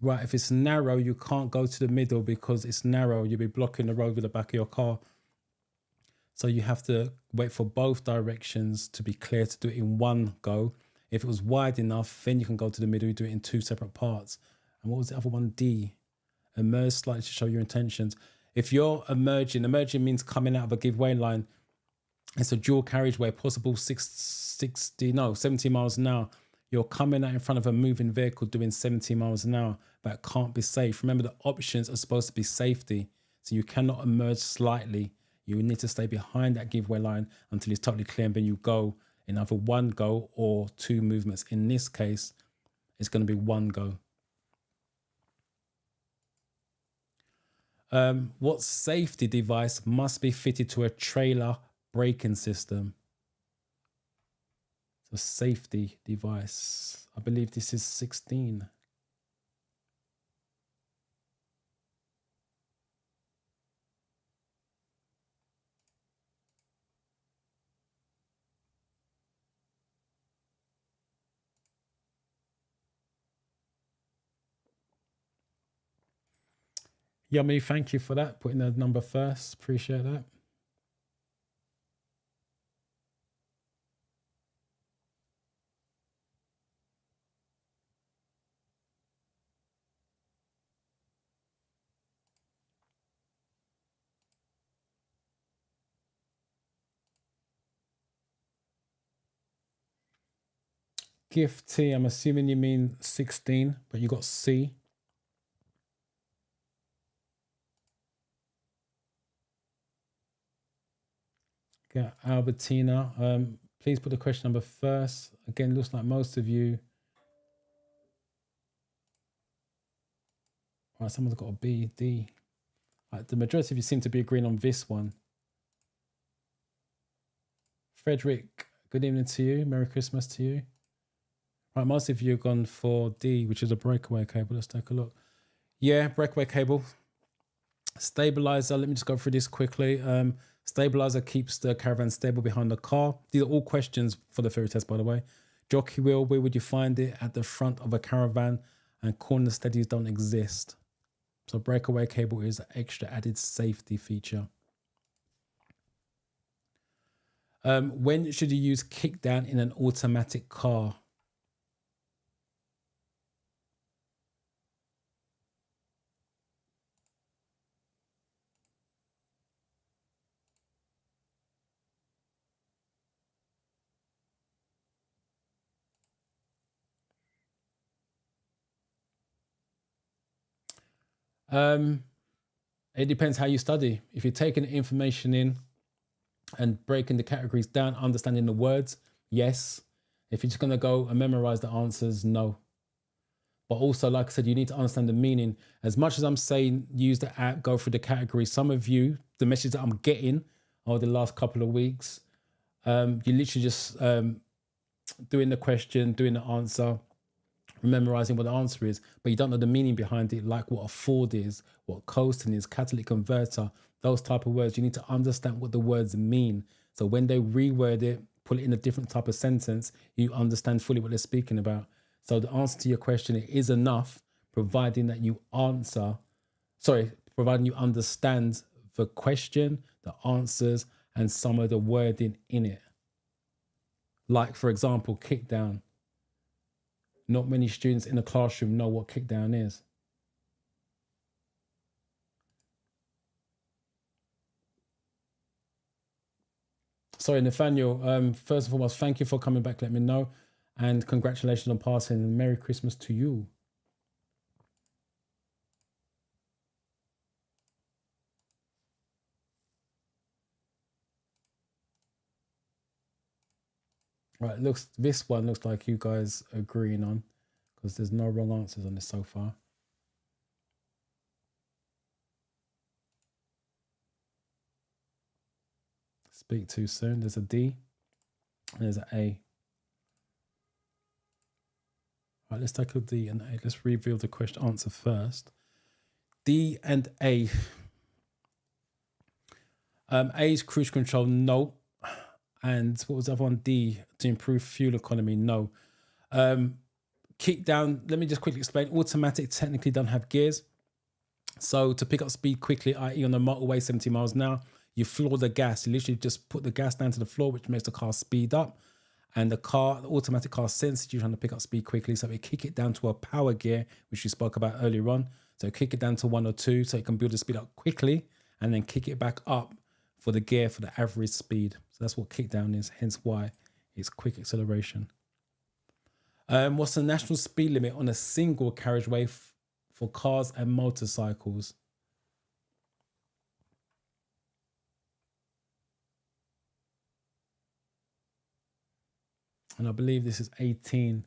Right, if it's narrow, you can't go to the middle because it's narrow. You'll be blocking the road with the back of your car. So you have to wait for both directions to be clear to do it in one go. If it was wide enough, then you can go to the middle, you do it in two separate parts. And what was the other one? D. Emerge slightly to show your intentions. If you're emerging means coming out of a giveaway line. It's a dual carriageway, possible 70 miles an hour. You're coming out in front of a moving vehicle doing 70 miles an hour. That can't be safe. Remember, the options are supposed to be safety. So you cannot emerge slightly. You need to stay behind that giveaway line until it's totally clear, and then you go in either one go or two movements. In this case, it's going to be one go. What safety device must be fitted to a trailer braking system? So safety device. I believe this is 16. Yummy, thank you for that. Putting the number first. Appreciate that. Gift T, I'm assuming you mean 16, but you got C. Okay, Albertina, please put the question number first. Again, looks like most of you. All right, someone's got a B, D. Right, the majority of you seem to be agreeing on this one. Frederick, good evening to you. Merry Christmas to you. Right, most of you have gone for D, which is a breakaway cable. Let's take a look. Yeah, breakaway cable. Stabilizer, let me just go through this quickly. Stabilizer keeps the caravan stable behind the car. These are all questions for the theory test, by the way. Jockey wheel, where would you find it? At the front of a caravan. and corner steadies don't exist. So breakaway cable is an extra added safety feature. When should you use kickdown in an automatic car? It depends how you study. If you're taking information in and breaking the categories down, understanding the words, yes. If you're just going to go and memorize the answers, no. But also, like I said, you need to understand the meaning. As much as I'm saying use the app, go through the categories, some of you, the message that I'm getting over the last couple of weeks, you're literally just doing the question, doing the answer, memorizing what the answer is, but you don't know the meaning behind it, like what a Ford is, what coasting is, catalytic converter, those type of words. You need to understand what the words mean. So when they reword it, put it in a different type of sentence, you understand fully what they're speaking about. So the answer to your question, it is enough, providing that you providing you understand the question, the answers, and some of the wording in it. Like, for example, kick down. Not many students in the classroom know what kick down is. Sorry, Nathaniel. First of all, thank you for coming back. Let me know. And congratulations on passing, and Merry Christmas to you. Right, this one looks like you guys are agreeing on, because there's no wrong answers on this so far. Speak too soon. There's a D and there's an A. Right, let's take a D and A. Let's reveal the question answer first. D and A. A is cruise control, no. And what was the other one? D, to improve fuel economy, no. Kick down, let me just quickly explain. Automatic technically don't have gears. So to pick up speed quickly, i.e. on the motorway, 70 miles an hour, you floor the gas. You literally just put the gas down to the floor, which makes the car speed up. And the automatic car senses you trying to pick up speed quickly. So it kick it down to a power gear, which we spoke about earlier on. So kick it down to 1 or 2 so it can build the speed up quickly and then kick it back up for the gear for the average speed. So that's what kick down is, hence why it's quick acceleration. What's the national speed limit on a single carriageway for cars and motorcycles? And I believe this is 18.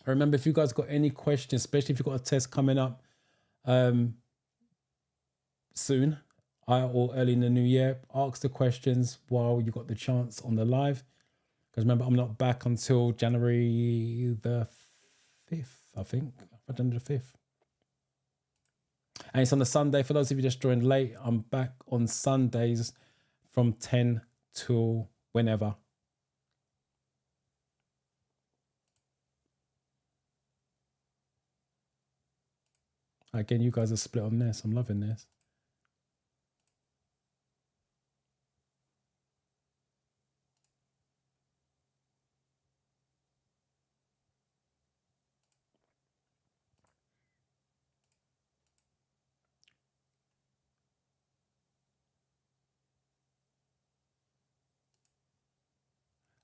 Remember, if you guys got any questions, especially if you've got a test coming up soon or early in the new year, ask the questions while you got the chance on the live. Because remember, I'm not back until January the 5th, I think. January the 5th. And it's on the Sunday. For those of you just joined late, I'm back on Sundays from 10 till whenever. Again, you guys are split on this. I'm loving this.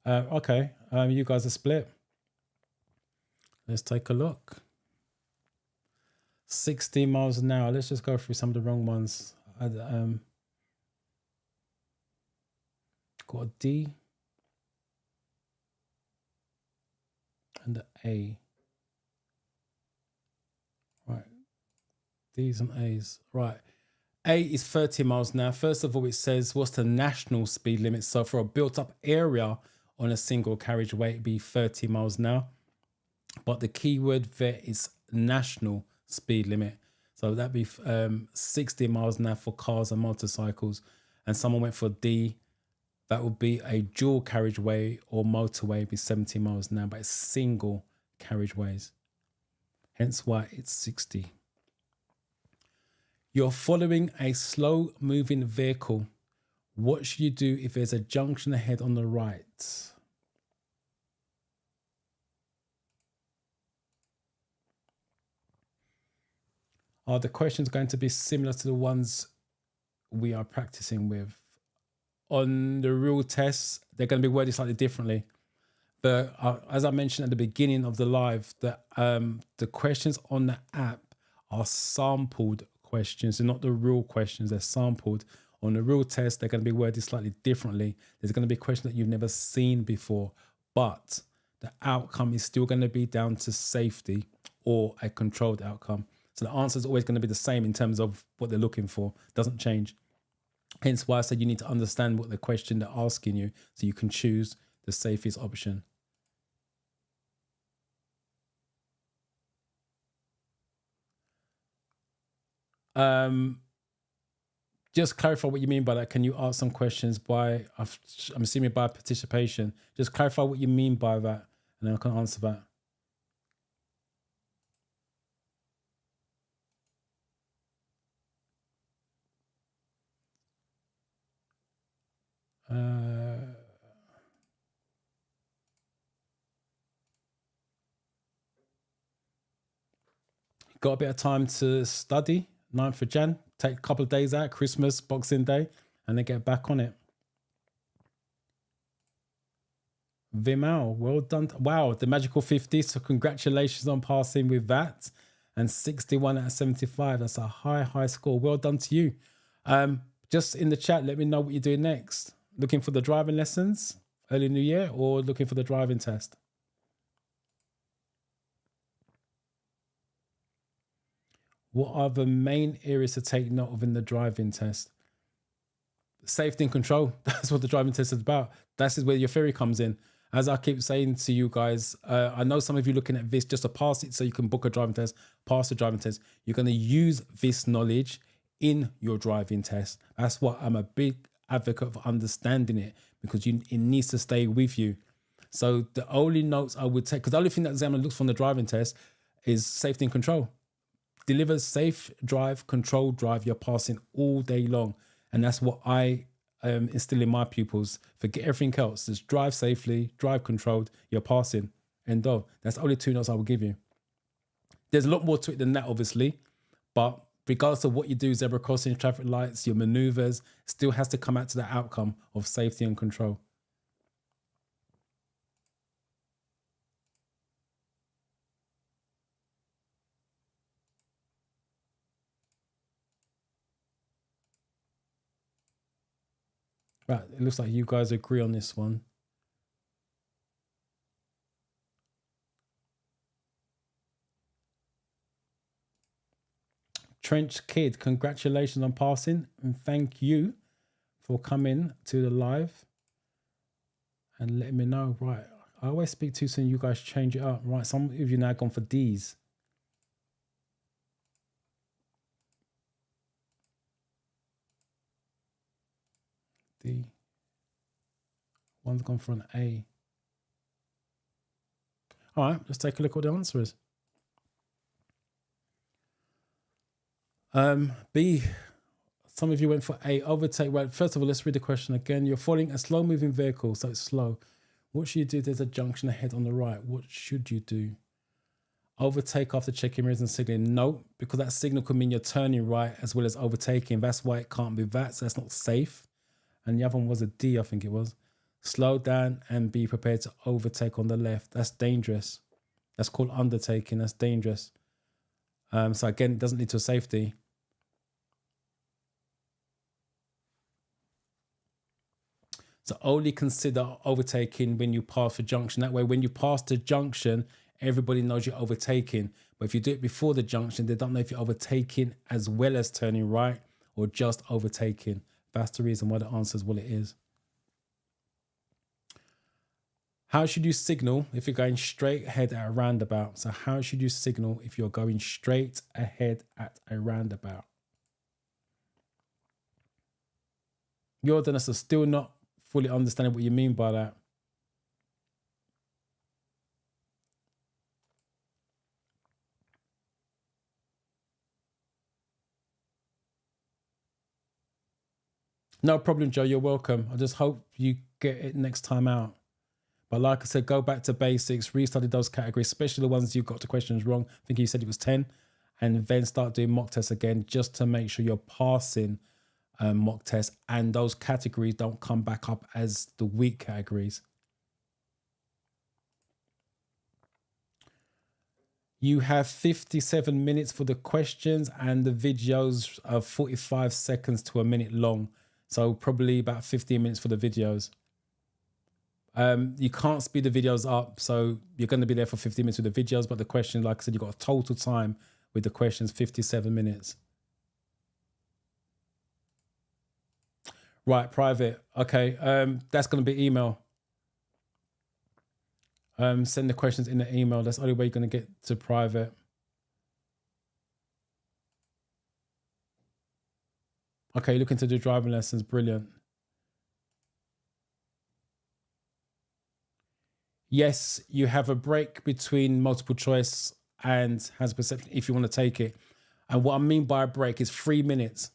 Okay, you guys are split. Let's take a look. 60 miles an hour. Let's just go through some of the wrong ones. Got a D and an A. Right. D's and A's. Right. A is 30 miles an hour. First of all, it says what's the national speed limit. So for a built up area on a single carriageway, it'd be 30 miles an hour. But the key word there is national speed limit. So that'd be 60 miles an hour for cars and motorcycles. And someone went for D. That would be a dual carriageway or motorway, be 70 miles an hour, but it's single carriageways. hence why it's 60. You're following a slow-moving vehicle. What should you do if there's a junction ahead on the right? Are the questions going to be similar to the ones we are practicing with? On the real tests, they're going to be worded slightly differently. But as I mentioned at the beginning of the live, the questions on the app are sampled questions. They're not the real questions, they're sampled. On the real test, they're going to be worded slightly differently. There's going to be a question that you've never seen before, but the outcome is still going to be down to safety or a controlled outcome. So the answer is always going to be the same in terms of what they're looking for. It doesn't change. Hence why I said you need to understand what the question they're asking you so you can choose the safest option. Just clarify what you mean by that. Can you ask some questions by, I'm assuming by participation. Just clarify what you mean by that, and then I can answer that. Got a bit of time to study, 9th of Jan, take a couple of days out, Christmas, Boxing Day, and then get back on it. Vimal, well done. Wow, the magical 50, so congratulations on passing with that. And 61 out of 75, that's a high score. Well done to you. Just in the chat, let me know what you're doing next. Looking for the driving lessons early New Year or looking for the driving test? What are the main areas to take note of in the driving test? Safety and control. That's what the driving test is about. That's where your theory comes in. As I keep saying to you guys, I know some of you looking at this just to pass it so you can book a driving test, pass the driving test. You're going to use this knowledge in your driving test. That's why I'm a big advocate of understanding it, because it needs to stay with you. So the only notes I would take, because the only thing that examiner looks for on the driving test is safety and control. Deliver safe drive, controlled drive, you're passing all day long. And that's what I instill in my pupils. Forget everything else. Just drive safely, drive controlled, you're passing. End of. That's the only 2 notes I will give you. There's a lot more to it than that, obviously. But regardless of what you do, zebra crossing, traffic lights, your maneuvers, still has to come out to the outcome of safety and control. Right, it looks like you guys agree on this one. Trench Kid, congratulations on passing, and thank you for coming to the live and letting me know. Right, I always speak too soon. You guys change it up. Right, some of you now gone for D's. D. One's gone for an A. All right, let's take a look what the answer is. B. Some of you went for A, overtake. Right, first of all, let's read the question again. You're following a slow-moving vehicle, so it's slow. What should you do if there's a junction ahead on the right? What should you do? Overtake after checking mirrors and signaling? No, because that signal could mean you're turning right as well as overtaking. That's why it can't be that, so that's not safe. And the other one was a D, I think it was. Slow down and be prepared to overtake on the left. That's dangerous. That's called undertaking. That's dangerous. So again, it doesn't lead to safety. So only consider overtaking when you pass the junction. That way, when you pass the junction, everybody knows you're overtaking. But if you do it before the junction, they don't know if you're overtaking as well as turning right or just overtaking. That's the reason why the answer is what it is. How should you signal if you're going straight ahead at a roundabout? So how should you signal if you're going straight ahead at a roundabout? Your Dennis are still not fully understanding what you mean by that. No problem, Joe. You're welcome. I just hope you get it next time out. But like I said, go back to basics, restudy those categories, especially the ones you got the questions wrong. I think you said it was 10. And then start doing mock tests again just to make sure you're passing mock tests and those categories don't come back up as the weak categories. You have 57 minutes for the questions and the videos are 45 seconds to a minute long. So probably about 15 minutes for the videos. You can't speed the videos up. So you're going to be there for 15 minutes with the videos. But the question, like I said, you've got a total time with the questions, 57 minutes. Right, private. Okay, that's going to be email. Send the questions in the email. That's the only way you're going to get to private. Okay, looking to do driving lessons. Brilliant. Yes, you have a break between multiple choice and hazard perception if you want to take it. And what I mean by a break is 3 minutes.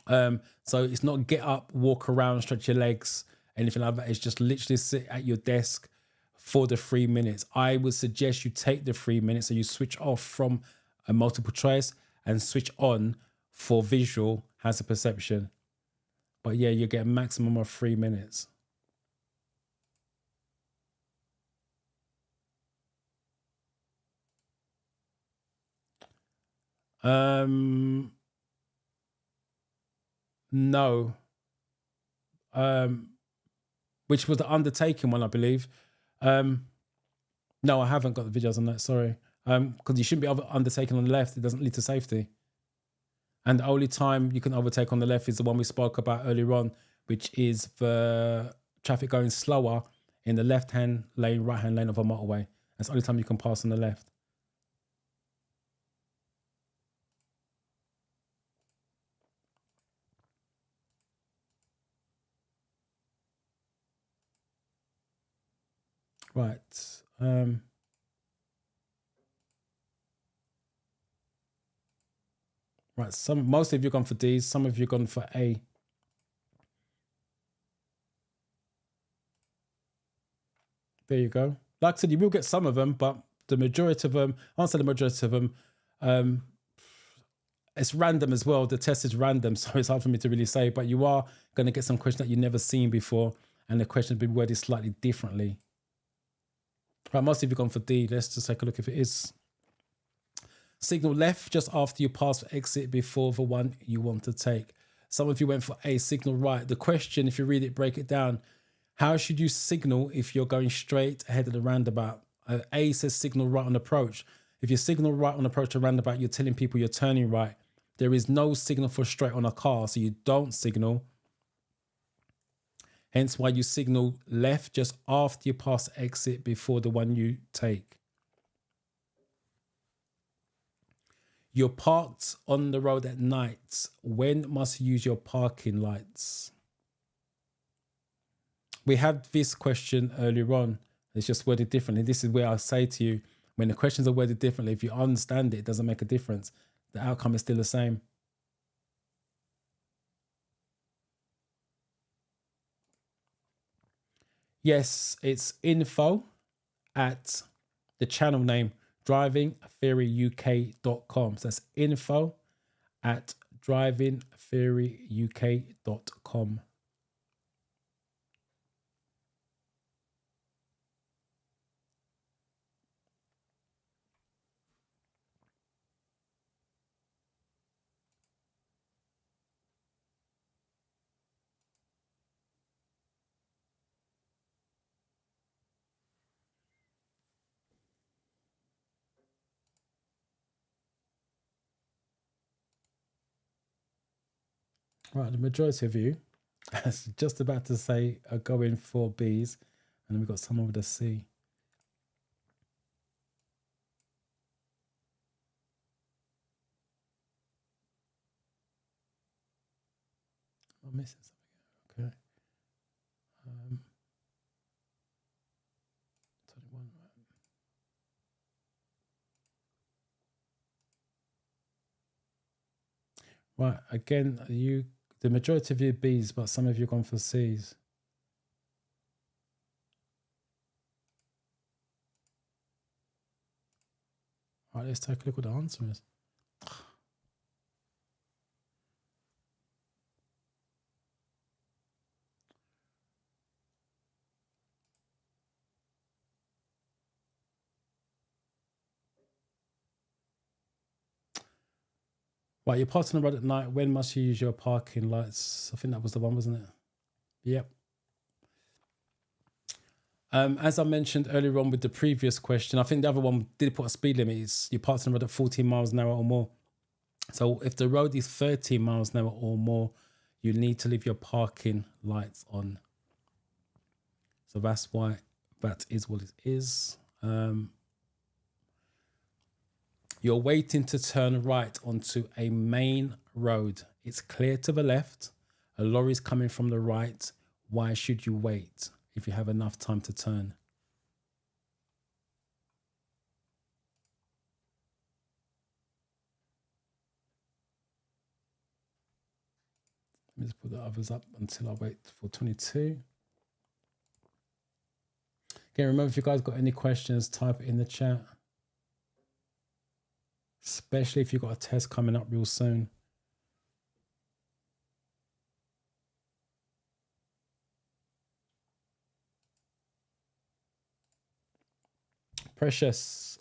So it's not get up, walk around, stretch your legs, anything like that. It's just literally sit at your desk for the 3 minutes. I would suggest you take the 3 minutes so you switch off from a multiple choice and switch on for visual hazard perception. But yeah, you get a maximum of 3 minutes. No. Which was the undertaking one, I believe. No, I haven't got the videos on that, sorry. Because you shouldn't be undertaking on the left. It doesn't lead to safety. And the only time you can overtake on the left is the one we spoke about earlier on, which is the traffic going slower in the left-hand lane, right-hand lane of a motorway. That's the only time you can pass on the left. Right. Right. Most of you gone for D's, some of you gone for A. There you go. Like I said, you will get some of them, but the majority of them, answer the majority of them, it's random as well. The test is random, so it's hard for me to really say, but you are going to get some questions that you've never seen before, and the questions will be worded slightly differently. Right, most of you gone for D. Let's just take a look if it is. Signal left just after you pass for exit before the one you want to take. Some of you went for A, signal right. The question, if you read it, break it down. How should you signal if you're going straight ahead of the roundabout? A says signal right on approach. If you signal right on approach to roundabout, you're telling people you're turning right. There is no signal for straight on a car, so you don't signal. Hence why you signal left just after you pass exit before the one you take. You're parked on the road at night. When must you use your parking lights? We had this question earlier on. It's just worded differently. This is where I say to you, when the questions are worded differently, if you understand it, it doesn't make a difference. The outcome is still the same. Yes, it's info at the channel name drivingtheoryuk.com. So that's info at drivingtheoryuk.com. Right, the majority of you, I was just about to say, are going for B's, and then we've got someone with a C. I'm missing something. Okay. 21. Right, again, you The majority of you Bs, but some of you gone for Cs. All right, let's take a look what the answer is. Right, you're passing the road at night. When must you use your parking lights? I think that was the one, wasn't it? Yep. As I mentioned earlier on with the previous question, I think the other one did put a speed limit. It's you're passing the road at 14 miles an hour or more. So if the road is 13 miles an hour or more, you need to leave your parking lights on. So that's why that is what it is. You're waiting to turn right onto a main road. It's clear to the left. A lorry's coming from the right. Why should you wait if you have enough time to turn? Let me just put the others up until I wait for 22. Okay, remember, if you guys got any questions, type it in the chat. Especially if you've got a test coming up real soon. Precious.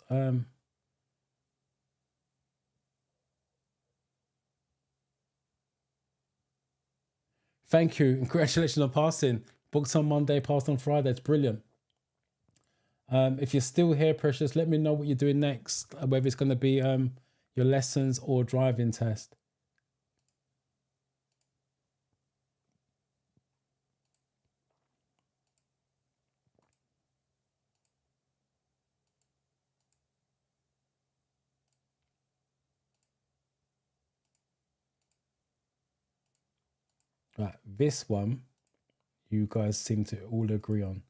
Thank you. Congratulations on passing. Booked on Monday, passed on Friday. It's brilliant. If you're still here, Precious, let me know what you're doing next, whether it's going to be your lessons or driving test. Right, this one, you guys seem to all agree on.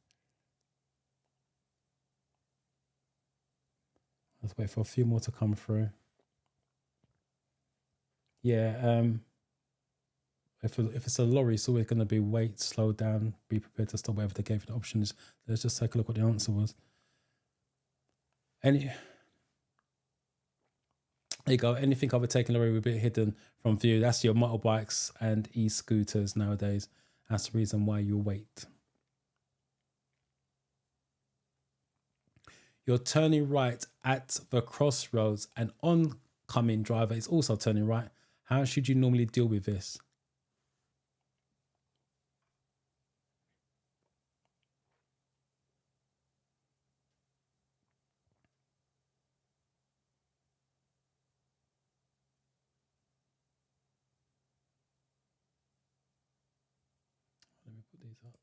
Let's wait for a few more to come through. Yeah, if it's a lorry, it's always going to be wait, slow down, be prepared to stop, whatever they gave you the option is. Let's just take a look what the answer was. There you go. Anything overtaken lorry will be hidden from view. That's your motorbikes and e-scooters nowadays. That's the reason why you wait. You're turning right at the crossroads. An oncoming driver is also turning right. How should you normally deal with this? Let me put these up.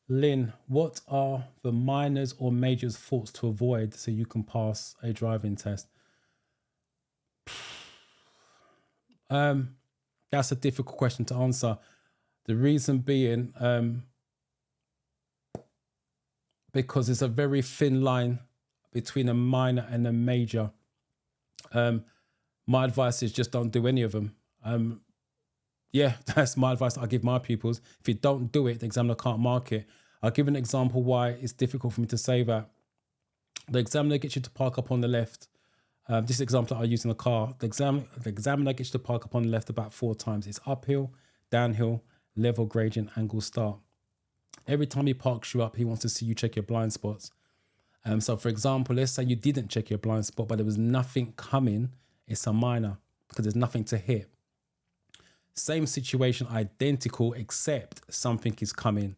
Lynn, what are the minors or majors faults to avoid so you can pass a driving test? That's a difficult question to answer. The reason being, because it's a very thin line between a minor and a major. My advice is just don't do any of them. Yeah, that's my advice I give my pupils. If you don't do it, the examiner can't mark it. I'll give an example why it's difficult for me to say that. The examiner gets you to park up on the left. This example I use in the car. The examiner gets you to park up on the left about 4 times. It's uphill, downhill, level gradient, angle start. Every time he parks you up, he wants to see you check your blind spots. So for example, let's say you didn't check your blind spot, but there was nothing coming. It's a minor because there's nothing to hit. Same situation, identical, except something is coming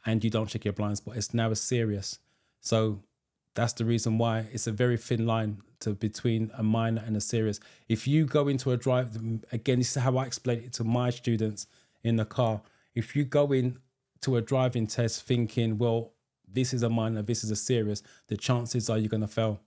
and you don't check your blind spot. It's now a serious. So that's the reason why it's a very thin line between a minor and a serious. If you go into a drive, again, this is how I explain it to my students in the car. If you go in to a driving test thinking, well, this is a minor, this is a serious, the chances are you're going to fail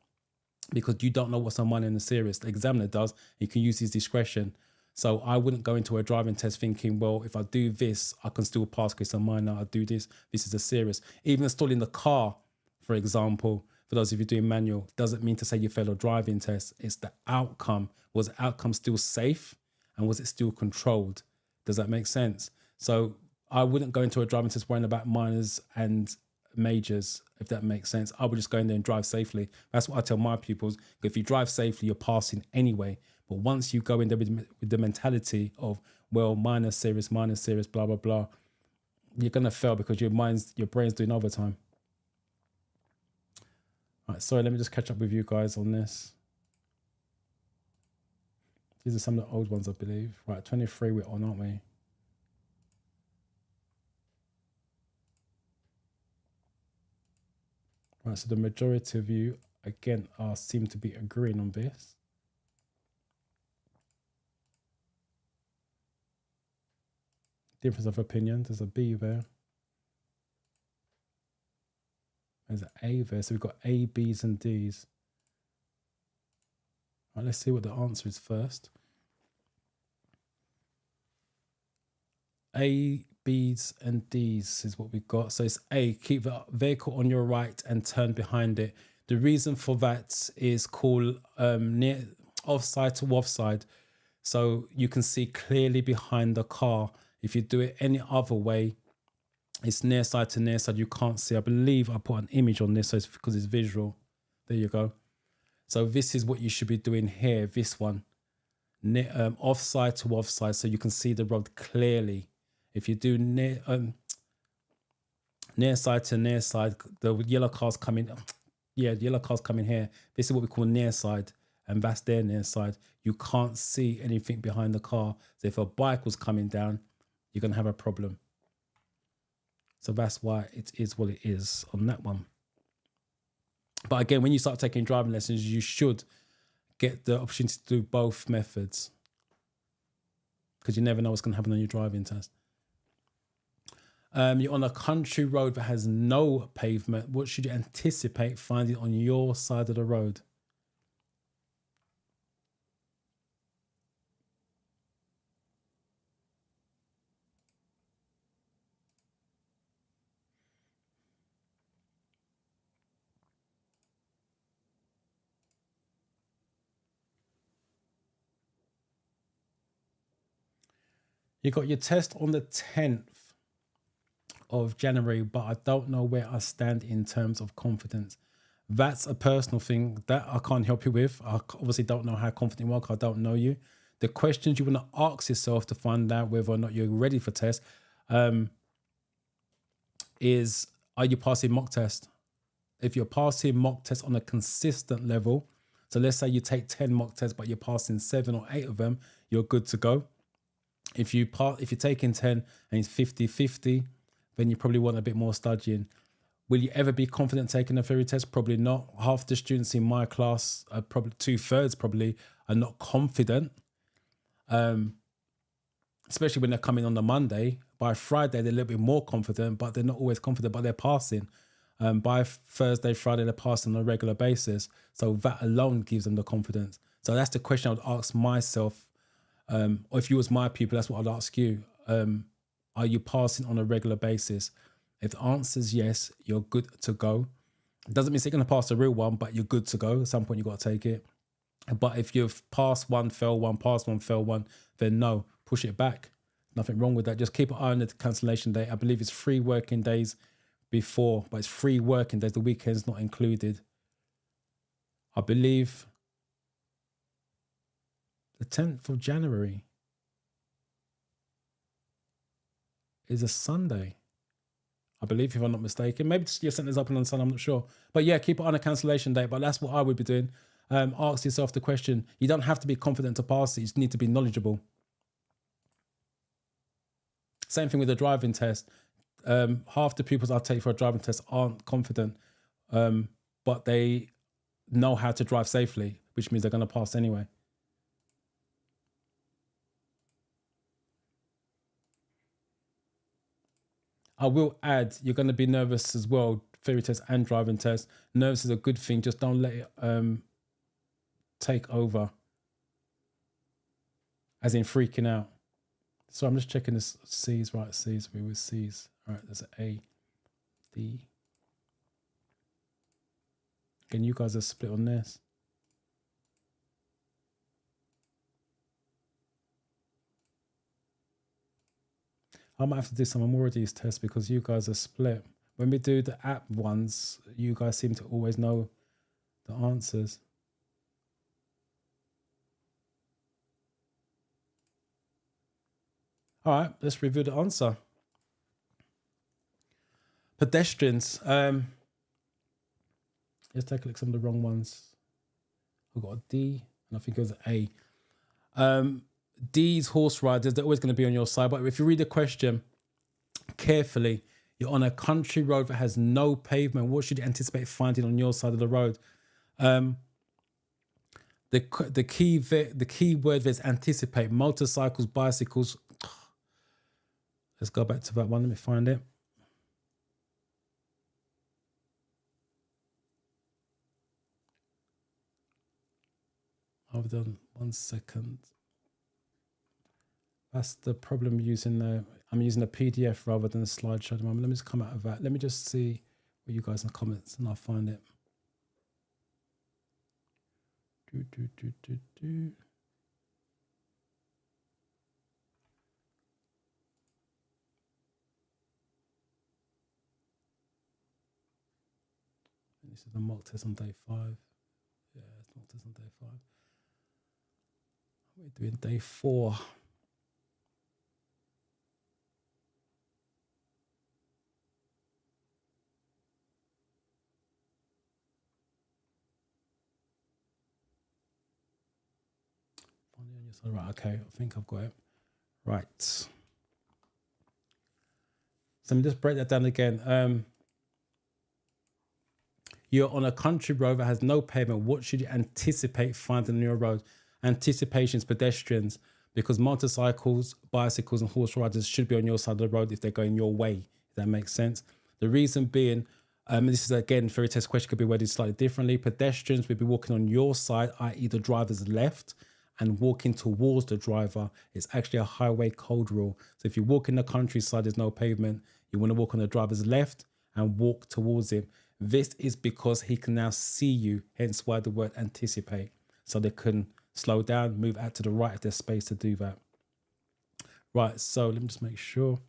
because you don't know what's a minor and a serious. The examiner does. He can use his discretion. So I wouldn't go into a driving test thinking, well, if I do this, I can still pass because I'm minor. I do this. This is a serious. Even installing the car, for example, for those of you doing manual, doesn't mean to say you failed a driving test. It's the outcome. Was the outcome still safe? And was it still controlled? Does that make sense? So I wouldn't go into a driving test worrying about minors and majors, if that makes sense. I would just go in there and drive safely. That's what I tell my pupils. If you drive safely, you're passing anyway. But once you go in there with the mentality of, well, minor, serious, blah, blah, blah, you're going to fail because your brain's doing overtime. All right, sorry, let me just catch up with you guys on this. These are some of the old ones, I believe. Right, 23 we're on, aren't we? Right, so the majority of you, again, seem to be agreeing on this. Difference of opinion. There's a B there. There's an A there. So we've got A, B's, and D's. All right, let's see what the answer is first. A, B's, and D's is what we've got. So it's A, keep the vehicle on your right and turn behind it. The reason for that is called near offside to offside. So you can see clearly behind the car. If you do it any other way, it's near side to near side. You can't see. I believe I put an image on this, so it's because it's visual. There you go. So this is what you should be doing here. This one, offside to offside, so you can see the road clearly. If you do near side to near side, the yellow car's coming. Yeah, the yellow car's coming here. This is what we call near side, and that's their near side. You can't see anything behind the car. So if a bike was coming down, you're going to have a problem. So that's why it is what it is on that one. But again, when you start taking driving lessons, you should get the opportunity to do both methods, because you never know what's going to happen on your driving test. You're on a country road that has no pavement. What should you anticipate finding on your side of the road? You got your test on the 10th of January, but I don't know where I stand in terms of confidence. That's a personal thing that I can't help you with. I obviously don't know how confident you are because I don't know you. The questions you want to ask yourself to find out whether or not you're ready for test is, are you passing mock test? If you're passing mock test on a consistent level, so let's say you take 10 mock tests, but you're passing 7 or 8 of them, you're good to go. If you're taking 10 and it's 50-50, then you probably want a bit more studying. Will you ever be confident taking a theory test? Probably not. Half the students in my class, probably 2/3 probably, are not confident. Especially when they're coming on the Monday. By Friday, they're a little bit more confident, but they're not always confident, but they're passing. By Thursday, Friday, they're passing on a regular basis. So that alone gives them the confidence. So that's the question I would ask myself. Or if you was my pupil, that's what I'd ask you. Are you passing on a regular basis? If the answer is yes, you're good to go. It doesn't mean you're going to pass the real one, but you're good to go. At some point, you've got to take it. But if you've passed one, fail one, passed one, fail one, then no, push it back. Nothing wrong with that. Just keep an eye on the cancellation date. I believe it's 3 working days before, but it's 3 working days. The weekend's not included. I believe the 10th of January is a Sunday, I believe, if I'm not mistaken. Maybe your center's open on Sunday, I'm not sure. But yeah, keep it on a cancellation date. But that's what I would be doing. Ask yourself the question. You don't have to be confident to pass it. You just need to be knowledgeable. Same thing with the driving test. Half the pupils I take for a driving test aren't confident, but they know how to drive safely, which means they're going to pass anyway. I will add, you're going to be nervous as well, theory test and driving test. Nervous is a good thing. Just don't let it take over. as in freaking out. So I'm just checking this. C's, right? C's, we with C's. All right, there's an A, D. Again, you guys are split on this. I might have to do some more of these tests because you guys are split. When we do the app ones, you guys seem to always know the answers. All right, let's review the answer. Pedestrians. Let's take a look at some of the wrong ones. I've got a D and I think it was an A. D's horse riders, they're always going to be on your side. But if you read the question carefully, you're on a country road that has no pavement. What should you anticipate finding on your side of the road? The key word is anticipate. Motorcycles, bicycles. Let's go back to that one. Let me find it. Hold on 1 second. That's the problem using I'm using a PDF rather than a slideshow at the moment. Let me just come out of that. Let me just see what you guys in the comments and I'll find it. This is the mock test on day 5. Yeah, it's mock test on day 5. We're doing day 4. Right, okay, I think I've got it. Right. So let me just break that down again. You're on a country road that has no pavement. What should you anticipate finding on your road? Anticipations, pedestrians, because motorcycles, bicycles, and horse riders should be on your side of the road if they're going your way. If that makes sense. The reason being, this is again, fairy test question could be worded slightly differently. Pedestrians will be walking on your side, i.e. the driver's left, and walking towards the driver. It's actually a highway code rule. So if you walk in the countryside, there's no pavement, you want to walk on the driver's left and walk towards him. This is because he can now see you, hence why the word anticipate. So they can slow down, move out to the right if there's space to do that. Right, so let me just make sure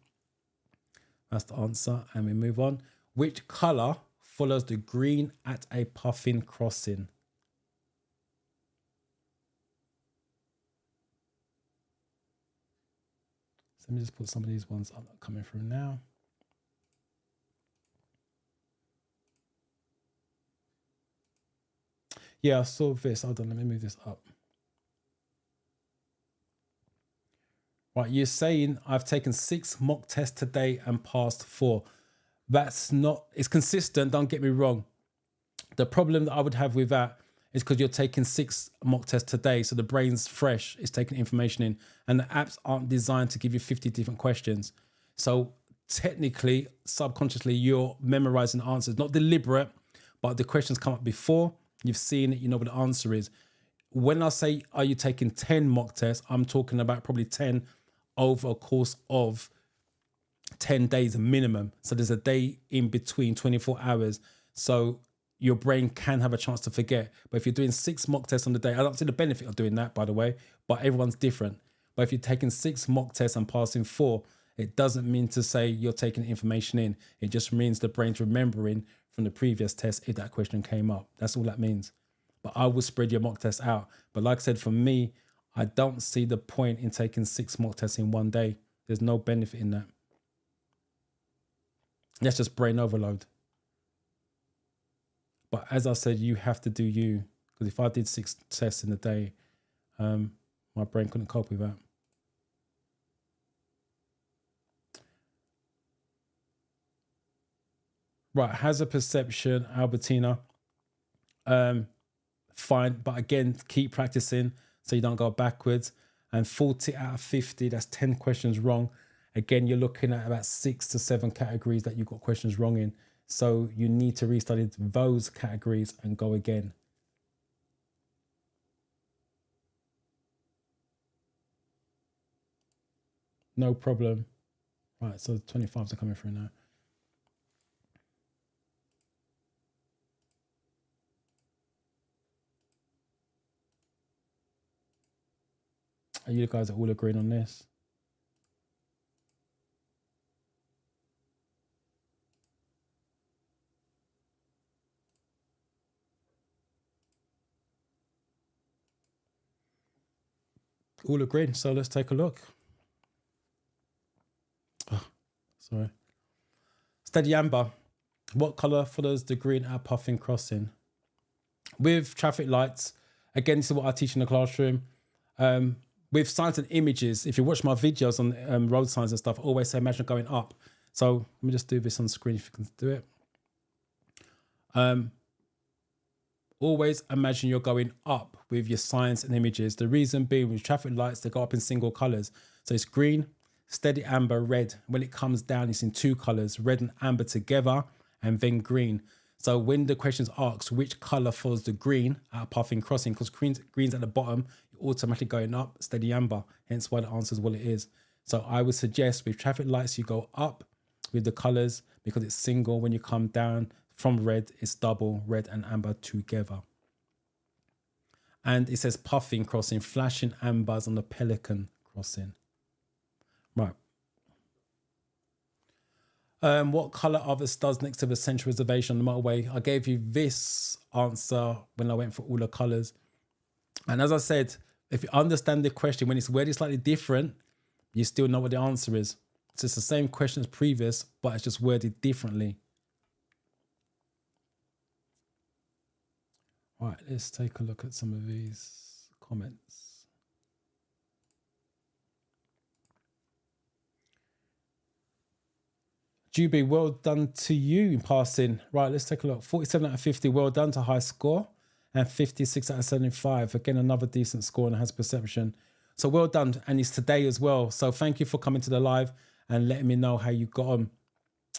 that's the answer and we move on. Which color follows the green at a puffin crossing? So let me just put some of these ones up coming through now. Yeah, I saw this. Hold on, let me move this up. Right, you're saying I've taken 6 mock tests today and passed 4. That's not, it's consistent, don't get me wrong. The problem that I would have with that is because you're taking 6 mock tests today, so the brain's fresh, it's taking information in, and the apps aren't designed to give you 50 different questions. So technically, subconsciously, you're memorizing answers, not deliberate, but the questions come up before, you've seen it, you know what the answer is. When I say, are you taking 10 mock tests, I'm talking about probably 10 over a course of 10 days minimum. So there's a day in between, 24 hours. So your brain can have a chance to forget. But if you're doing 6 mock tests on the day, I don't see the benefit of doing that, by the way, but everyone's different. But if you're taking 6 mock tests and passing 4, it doesn't mean to say you're taking information in. It just means the brain's remembering from the previous test if that question came up. That's all that means. But I will spread your mock test out. But like I said, for me, I don't see the point in taking 6 mock tests in one day. There's no benefit in that. That's just brain overload. But as I said, you have to do you. Because if I did 6 tests in a day, my brain couldn't cope with that. Right, hazard perception, Albertina. Fine, but again, keep practicing so you don't go backwards. And 40 out of 50, that's 10 questions wrong. Again, you're looking at about 6 to 7 categories that you've got questions wrong in. So you need to restudy those categories and go again. No problem. Right, so the 25s are coming through now. Are you guys all agreeing on this? All agreed. So let's take a look. Oh, sorry. Steady amber. What colour follows the green at puffing crossing? With traffic lights, again, this is what I teach in the classroom. With signs and images, if you watch my videos on road signs and stuff, I always say imagine going up. So let me just do this on screen if you can do it. Always imagine you're going up with your signs and images. The reason being, with traffic lights, they go up in single colours. So it's green, steady amber, red. When it comes down, it's in two colours, red and amber together, and then green. So when the question asks which colour follows the green at a puffing crossing, because green's at the bottom, you're automatically going up, steady amber, hence why the answer is what it is. So I would suggest with traffic lights, you go up with the colours because it's single. When you come down from red, it's double, red and amber together. And it says puffing crossing, flashing ambers on the Pelican crossing. Right. What colour are the stars next to the central reservation on the motorway? I gave you this answer when I went for all the colours. And as I said, if you understand the question, when it's worded slightly different, you still know what the answer is. So it's the same question as previous, but it's just worded differently. All right, let's take a look at some of these comments. Juby, well done to you in passing. Right, let's take a look. 47 out of 50, well done to high score. And 56 out of 75. Again, another decent score and has perception. So well done. And it's today as well. So thank you for coming to the live and letting me know how you got on.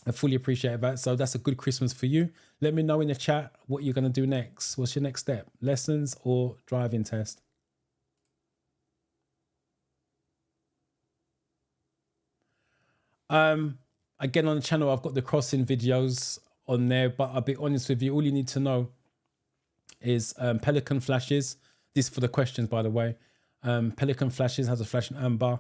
I fully appreciate that. So that's a good Christmas for you. Let me know in the chat what you're going to do next. What's your next step? Lessons or driving test? Again, on the channel, I've got the crossing videos on there, but I'll be honest with you, all you need to know is Pelican flashes. This is for the questions, by the way. Pelican flashes has a flashing amber,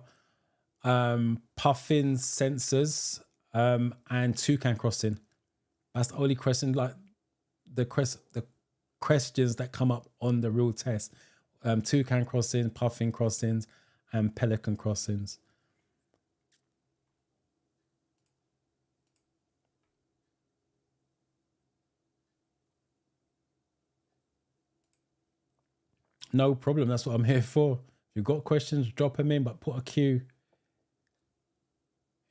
puffin sensors, and toucan crossing. That's the only question, like the questions that come up on the real test. Toucan crossing, puffin crossings, and pelican crossings. No problem. That's what I'm here for. If you've got questions, drop them in, but put a Q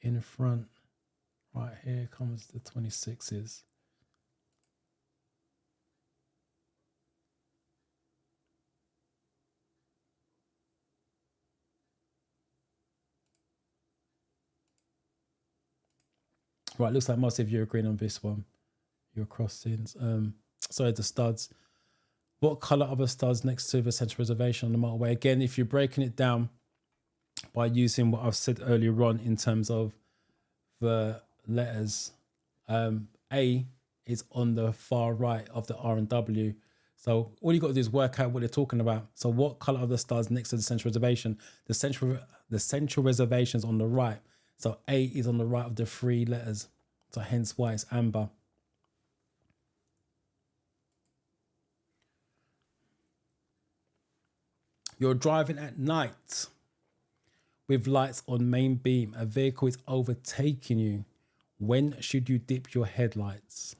in front. Right, here comes the 26s. Right, looks like most of you are agreeing on this one. Your crossings. Sorry, the studs. What colour are the studs next to the central reservation on the motorway? Again, if you're breaking it down by using what I've said earlier on in terms of the letters, A is on the far right of the R and W. So all you got to do is work out what they're talking about. So what colour are the stars next to the central reservation? The central reservation is on the right. So A is on the right of the three letters. So hence why it's amber. You're driving at night with lights on main beam. A vehicle is overtaking you. When should you dip your headlights?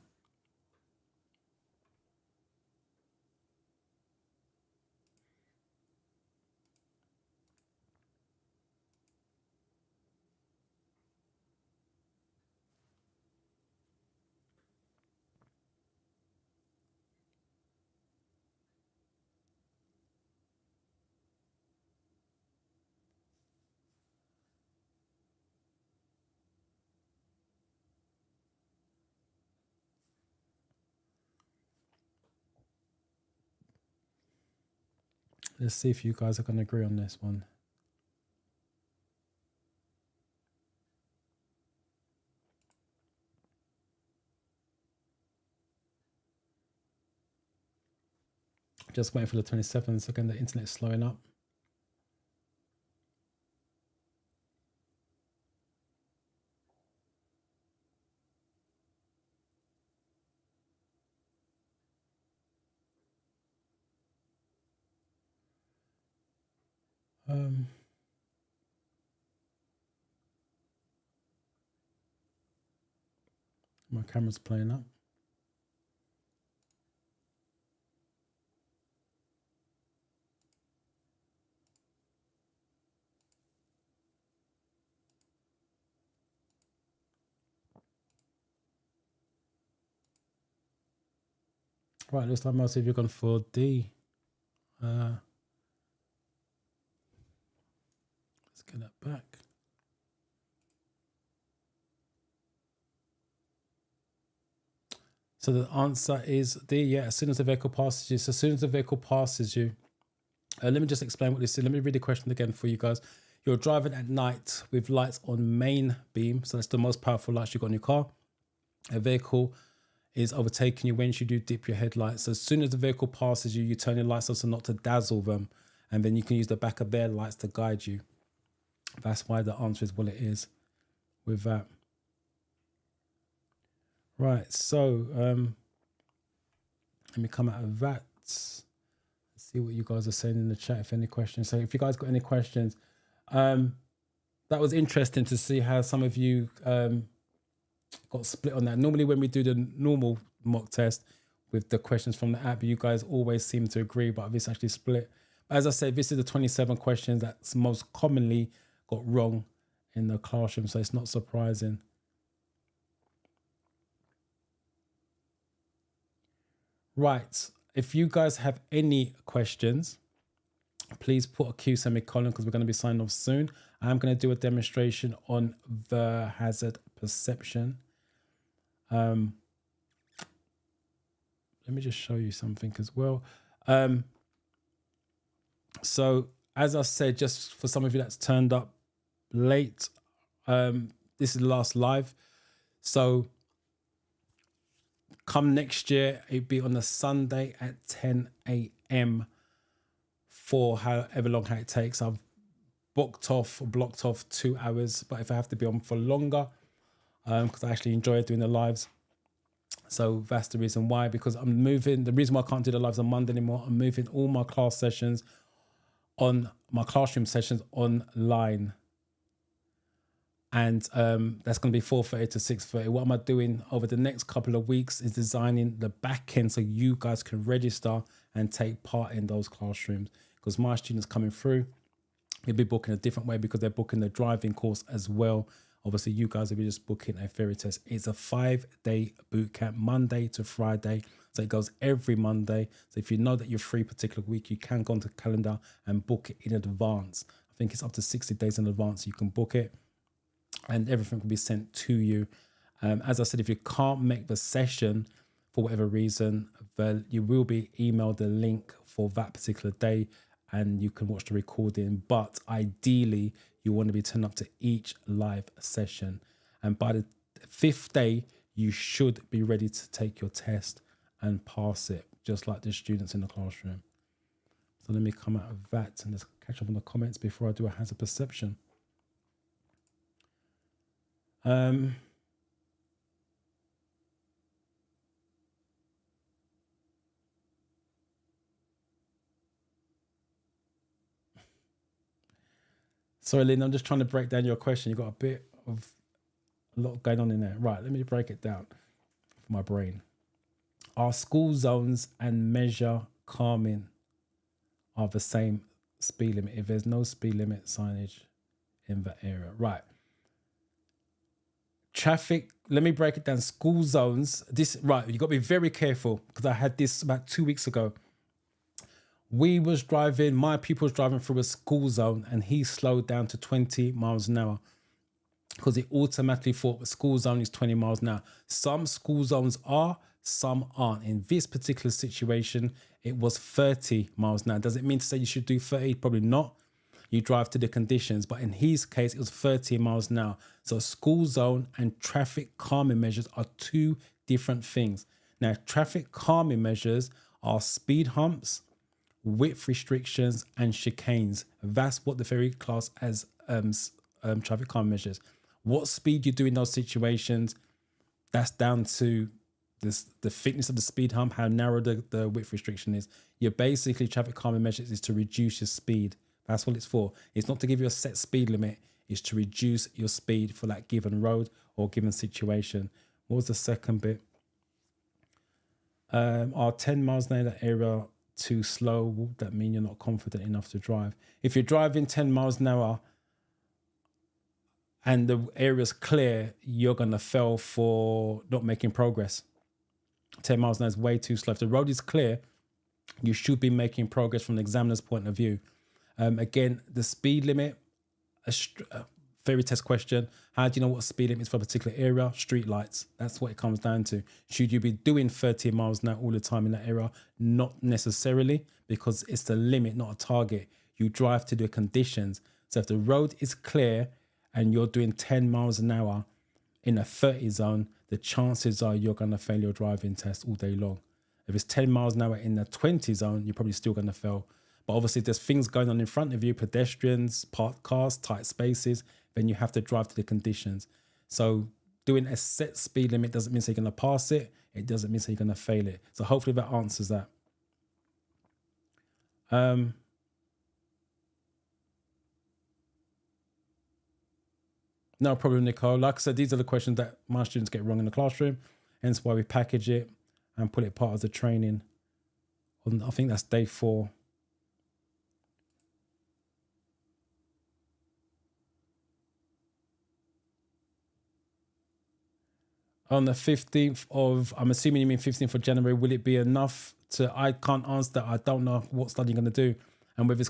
Let's see if you guys are going to agree on this one. Just waiting for the 27th. Again, the internet's slowing up. My camera's playing up. Right, looks like most of you have gone for D. Let's get that back. So the answer is D. Yeah, as soon as the vehicle passes you. So as soon as the vehicle passes you, let me just explain what this is. Let me read the question again for you guys. You're driving at night with lights on main beam. So that's the most powerful lights you've got in your car. A vehicle is overtaking you. When you do dip your headlights, so as soon as the vehicle passes you, you turn your lights off so not to dazzle them. And then you can use the back of their lights to guide you. That's why the answer is what it is with that. Right, so let me come out of that. Let's see what you guys are saying in the chat, if any questions. So if you guys got any questions, that was interesting to see how some of you got split on that. Normally when we do the normal mock test with the questions from the app, you guys always seem to agree, but this actually split. As I said, this is the 27 questions that's most commonly got wrong in the classroom, so it's not surprising. Right, if you guys have any questions, please put a Q semicolon because we're going to be signing off soon. I'm going to do a demonstration on the hazard perception. Let me just show you something as well. So as I said, just for some of you that's turned up late, this is the last live. So come next year, it'll be on a Sunday at 10 a.m. for however long it takes. I've blocked off 2 hours, but if I have to be on for longer, because I actually enjoy doing the lives. So that's the reason why, because I'm moving. The reason why I can't do the lives on Monday anymore, I'm moving all my class sessions on my classroom sessions online. And that's going to be 4:30 to 6:30. What am I doing over the next couple of weeks is designing the back end so you guys can register and take part in those classrooms. Because my students coming through, they'll be booking a different way because they're booking the driving course as well. Obviously, you guys will be just booking a theory test. It's a 5-day boot camp, Monday to Friday. So it goes every Monday. So if you know that you're free particular week, you can go onto the calendar and book it in advance. I think it's up to 60 days in advance you can book it. And everything will be sent to you. As I said, if you can't make the session for whatever reason, then you will be emailed the link for that particular day and you can watch the recording. But ideally, you want to be turned up to each live session. And by the 5th day, you should be ready to take your test and pass it, just like the students in the classroom. So let me come out of that and just catch up on the comments before I do a hazard perception. Sorry, Lynn, I'm just trying to break down your question. You've got a lot going on in there. Right, let me break it down for my brain. Are school zones and measure calming are the same speed limit if there's no speed limit signage in the area? Right. Traffic, let me break it down. School zones, right, you got to be very careful because I had this about 2 weeks ago. My pupil was driving through a school zone and he slowed down to 20 miles an hour because he automatically thought the school zone is 20 miles an hour. Some school zones are, some aren't. In this particular situation, it was 30 miles an hour. Does it mean to say you should do 30? Probably not. You drive to the conditions, but in his case, it was 30 miles an hour. So school zone and traffic calming measures are two different things. Now, traffic calming measures are speed humps width restrictions, and chicanes. That's what the theory class as traffic calming measures. What speed you do in those situations, that's down to the thickness of the speed hump, how narrow the width restriction is. You're basically, traffic calming measures is to reduce your speed. That's what it's for. It's not to give you a set speed limit. It's to reduce your speed for that given road or given situation. What was the second bit? Are 10 miles an hour in that area too slow? Would that mean you're not confident enough to drive? If you're driving 10 miles an hour and the area's clear, you're going to fail for not making progress. 10 miles an hour is way too slow. If the road is clear, you should be making progress from the examiner's point of view. Again, the speed limit, a theory test question. How do you know what speed limit is for a particular area? Street lights. That's what it comes down to. Should you be doing 30 miles an hour all the time in that area? Not necessarily, because it's the limit, not a target. You drive to the conditions. So if the road is clear and you're doing 10 miles an hour in a 30 zone, the chances are you're going to fail your driving test all day long. If it's 10 miles an hour in the 20 zone, you're probably still going to fail. But obviously, if there's things going on in front of you, pedestrians, parked cars, tight spaces, then you have to drive to the conditions. So doing a set speed limit doesn't mean you're going to pass it. It doesn't mean you're going to fail it. So hopefully that answers that. No problem, Nicole. Like I said, these are the questions that my students get wrong in the classroom. Hence why we package it and put it part of the training. I think that's day 4. On the 15th of, I'm assuming you mean 15th of January, will it be enough to, I can't answer that. I don't know what study you're going to do. And with this,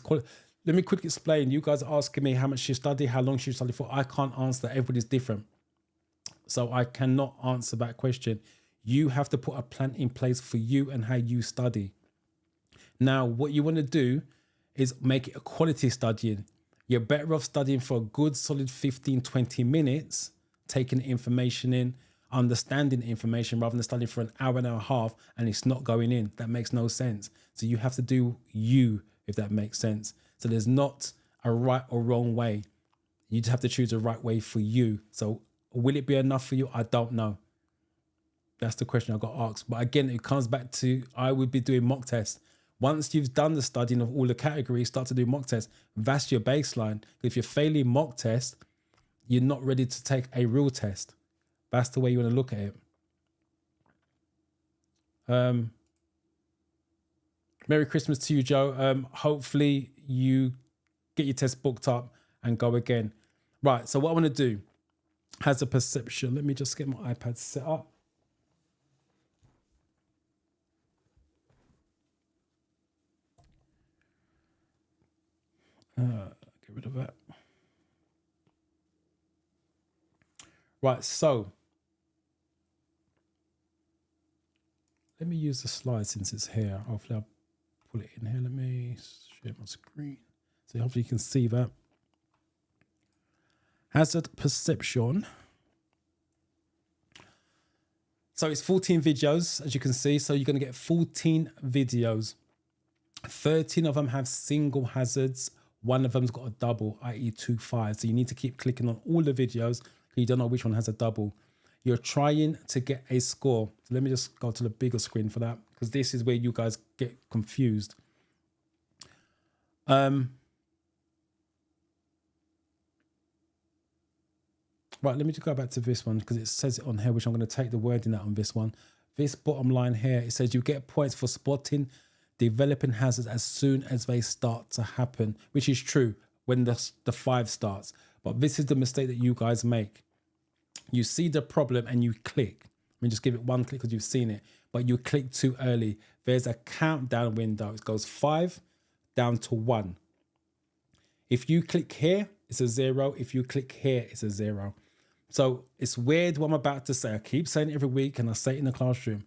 let me quickly explain. You guys are asking me how much you study, how long you study for. I can't answer that. Everybody's different. So I cannot answer that question. You have to put a plan in place for you and how you study. Now, what you want to do is make it a quality studying. You're better off studying for a good solid 15, 20 minutes, taking information in, understanding the information, rather than studying for an hour and a half and it's not going in. That makes no sense. So you have to do you, if that makes sense. So there's not a right or wrong way. You just have to choose the right way for you. So will it be enough for you? I don't know. That's the question I got asked. But again, it comes back to, I would be doing mock tests. Once you've done the studying of all the categories, start to do mock tests. That's your baseline. If you're failing mock tests, you're not ready to take a real test. That's the way you want to look at it. Merry Christmas to you, Joe. Hopefully you get your test booked up and go again. Right, so what I want to do, has a perception. Let me just get my iPad set up. Get rid of that. Right, so let me use the slide since it's here. Hopefully I'll pull it in here. Let me share my screen. So hopefully you can see that. Hazard perception. So it's 14 videos, as you can see. So you're going to get 14 videos. 13 of them have single hazards. One of them's got a double, i.e. 2.5. So you need to keep clicking on all the videos. You don't know which one has a double. You're trying to get a score. So let me just go to the bigger screen for that, because this is where you guys get confused. Right, let me just go back to this one, because it says it on here, which I'm going to take the wording out on this one. This bottom line here, it says you get points for spotting developing hazards as soon as they start to happen, which is true when the 5 starts. But this is the mistake that you guys make. You see the problem and you click. I mean, just give it one click because you've seen it, but you click too early. There's a countdown window. It goes 5 down to 1. If you click here, it's a 0. If you click here, it's a 0. So it's weird what I'm about to say. I keep saying it every week and I say it in the classroom.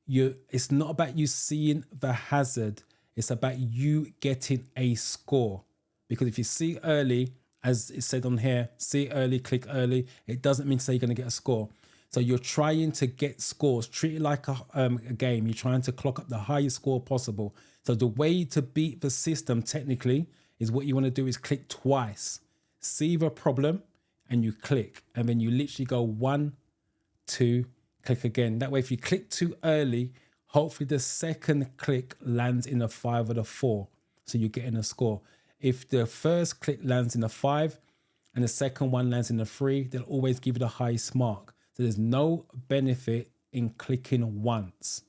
It's not about you seeing the hazard. It's about you getting a score. Because if you see early, as it said on here, see early, click early, it doesn't mean to say you're going to get a score. So you're trying to get scores, treat it like a game. You're trying to clock up the highest score possible. So the way to beat the system technically is what you want to do is click twice. See the problem and you click. And then you literally go 1, 2, click again. That way, if you click too early, hopefully the second click lands in a 5 or the 4. So you're getting a score. If the first click lands in a 5 and the second one lands in a 3, they'll always give you the highest mark. So there's no benefit in clicking once.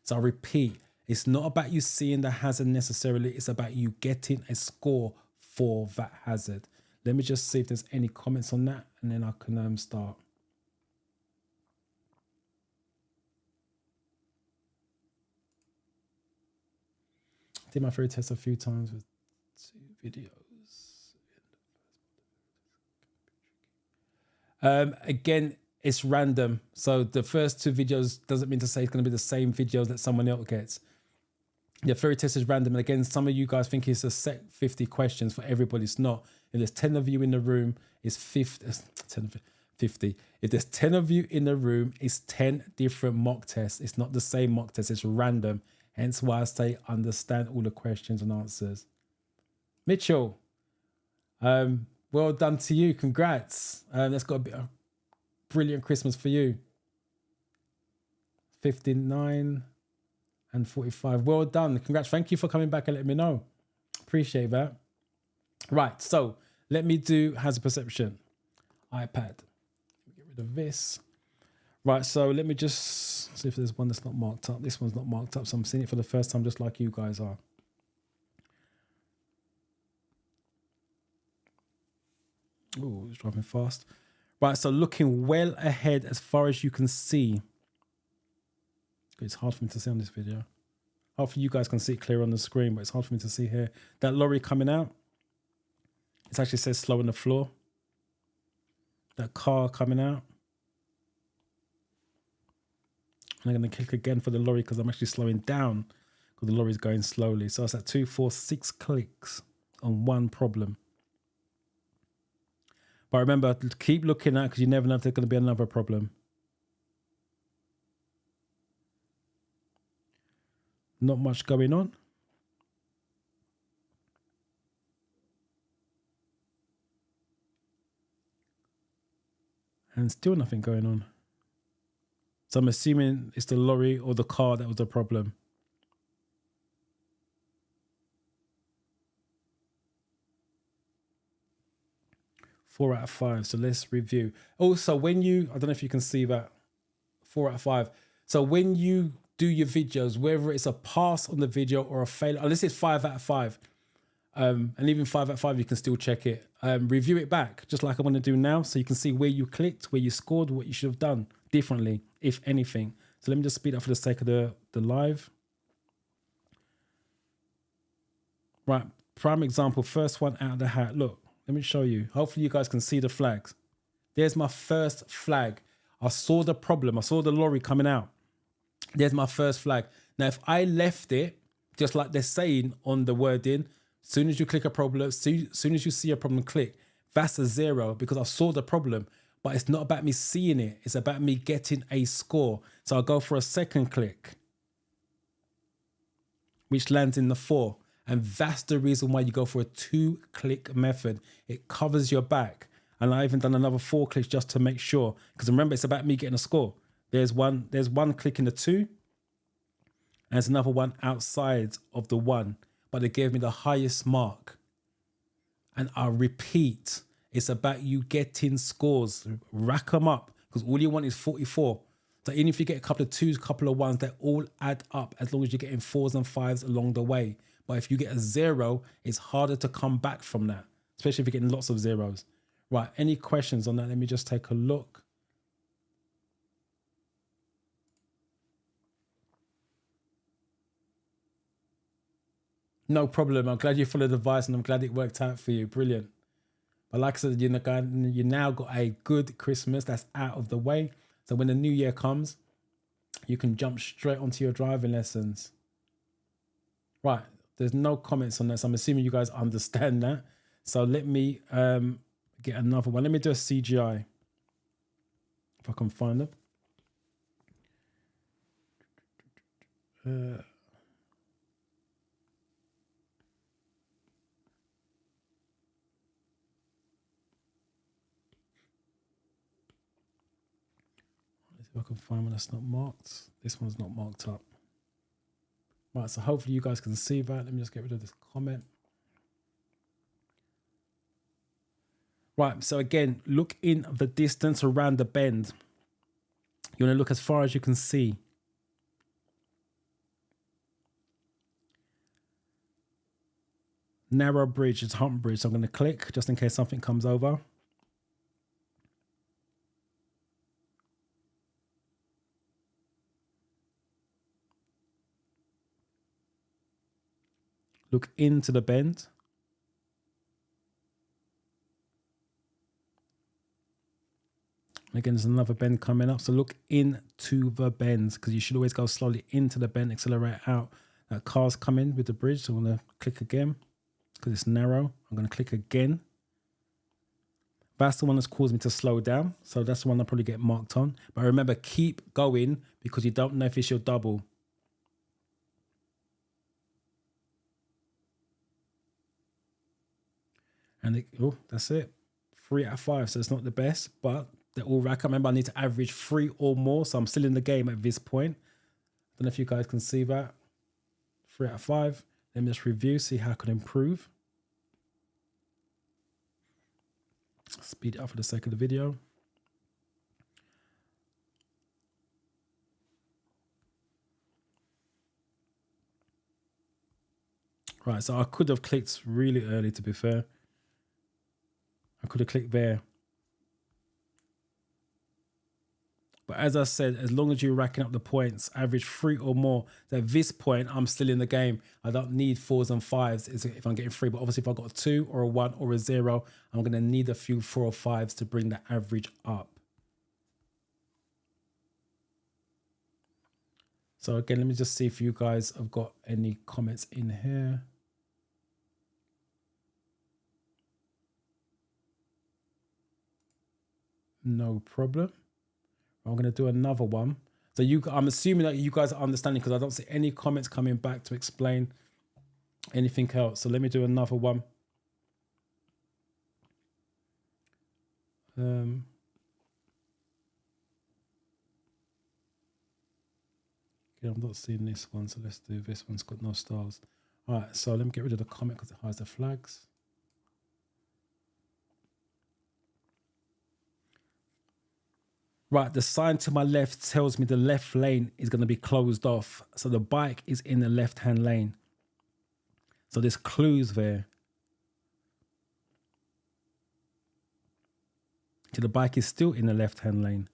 So I repeat, it's not about you seeing the hazard necessarily. It's about you getting a score for that hazard. Let me just see if there's any comments on that, and then I can start. Did my theory test a few times with 2 videos. Again, it's random. So the first 2 videos doesn't mean to say it's going to be the same videos that someone else gets. The theory test is random. And again, some of you guys think it's a set 50 questions for everybody. It's not. If there's 10 of you in the room, it's 50. If there's 10 of you in the room, it's 10 different mock tests. It's not the same mock test. It's random. Hence why I say understand all the questions and answers. Mitchell, well done to you. Congrats. That's got to be a brilliant Christmas for you. 59 and 45. Well done. Congrats. Thank you for coming back and letting me know. Appreciate that. Right. So let me do hazard perception. iPad. Get rid of this. Right. So let me just see if there's one that's not marked up. This one's not marked up. So I'm seeing it for the first time, just like you guys are. Oh, it's driving fast. Right, so looking well ahead as far as you can see. It's hard for me to see on this video. Hopefully you guys can see it clear on the screen, but it's hard for me to see here. That lorry coming out, it actually says slow on the floor. That car coming out. And I'm going to click again for the lorry because I'm actually slowing down because the lorry is going slowly. So it's at 2, 4, 6 clicks on one problem. But remember, keep looking at it because you never know if there's going to be another problem. Not much going on. And still nothing going on. So I'm assuming it's the lorry or the car that was the problem. Four out of 5. So let's review. Also, when you, I don't know if you can see that, 4 out of 5. So when you do your videos, whether it's a pass on the video or a fail, unless it's 5 out of 5, and even 5 out of 5, you can still check it. Review it back, just like I want to do now, so you can see where you clicked, where you scored, what you should have done differently, if anything. So let me just speed up for the sake of the live. Right, prime example, first one out of the hat. Look. Let me show you. Hopefully you guys can see the flags. There's my first flag. I saw the problem. I saw the lorry coming out. There's my first flag. Now, if I left it, just like they're saying on the wording, as soon as you click a problem, as soon as you see a problem, click. That's a 0 because I saw the problem. But it's not about me seeing it. It's about me getting a score. So I'll go for a second click, which lands in the 4. And that's the reason why you go for a 2-click method. It covers your back. And I even done another 4 clicks just to make sure. Because remember, it's about me getting a score. There's one click in the 2. And there's another one outside of the 1. But they gave me the highest mark. And I'll repeat, it's about you getting scores. Rack them up. Because all you want is 44. So even if you get a couple of 2s, a couple of 1s, they all add up as long as you're getting 4s and 5s along the way. But if you get a 0, it's harder to come back from that, especially if you're getting lots of 0s. Right, any questions on that? Let me just take a look. No problem. I'm glad you followed the advice and I'm glad it worked out for you. Brilliant. But like I said, you now got a good Christmas that's out of the way. So when the new year comes, you can jump straight onto your driving lessons. Right. There's no comments on this. I'm assuming you guys understand that. So let me get another one. Let me do a CGI. if I can find them. Let's see if I can find one that's not marked. This one's not marked up. Right, so hopefully you guys can see that. Let me just get rid of this comment. Right, so again, look in the distance around the bend. You want to look as far as you can see. Narrow bridge is hump bridge, so I'm going to click just in case something comes over. Look into the bend. Again, there's another bend coming up. So look into the bends because you should always go slowly into the bend, accelerate out. That car's coming with the bridge. So I'm going to click again because it's narrow. I'm going to click again. That's the one that's caused me to slow down. So that's the one I'll probably get marked on. But remember, keep going because you don't know if it's your double. And that's it. 3 out of 5. So it's not the best, but they're all rack up. Remember, I need to average 3 or more. So I'm still in the game at this point. I don't know if you guys can see that. 3 out of 5. Let me just review, see how I can improve. Speed it up for the sake of the video. Right, so I could have clicked really early, to be fair. I could have clicked there. But as I said, as long as you're racking up the points, average 3 or more, at this point, I'm still in the game. I don't need 4s and 5s if I'm getting 3. But obviously, if I've got a 2 or a 1 or a 0, I'm going to need a few 4 or 5s to bring the average up. So again, let me just see if you guys have got any comments in here. No problem. I'm going to do another one. So I'm assuming that you guys are understanding because I don't see any comments coming back to explain anything else. So let me do another one. I'm not seeing this one, so let's do this one's got no stars. All right, so let me get rid of the comment because it hides the flags. Right, the sign to my left tells me the left lane is going to be closed off. So the bike is in the left-hand lane. So there's clues there. So the bike is still in the left-hand lane.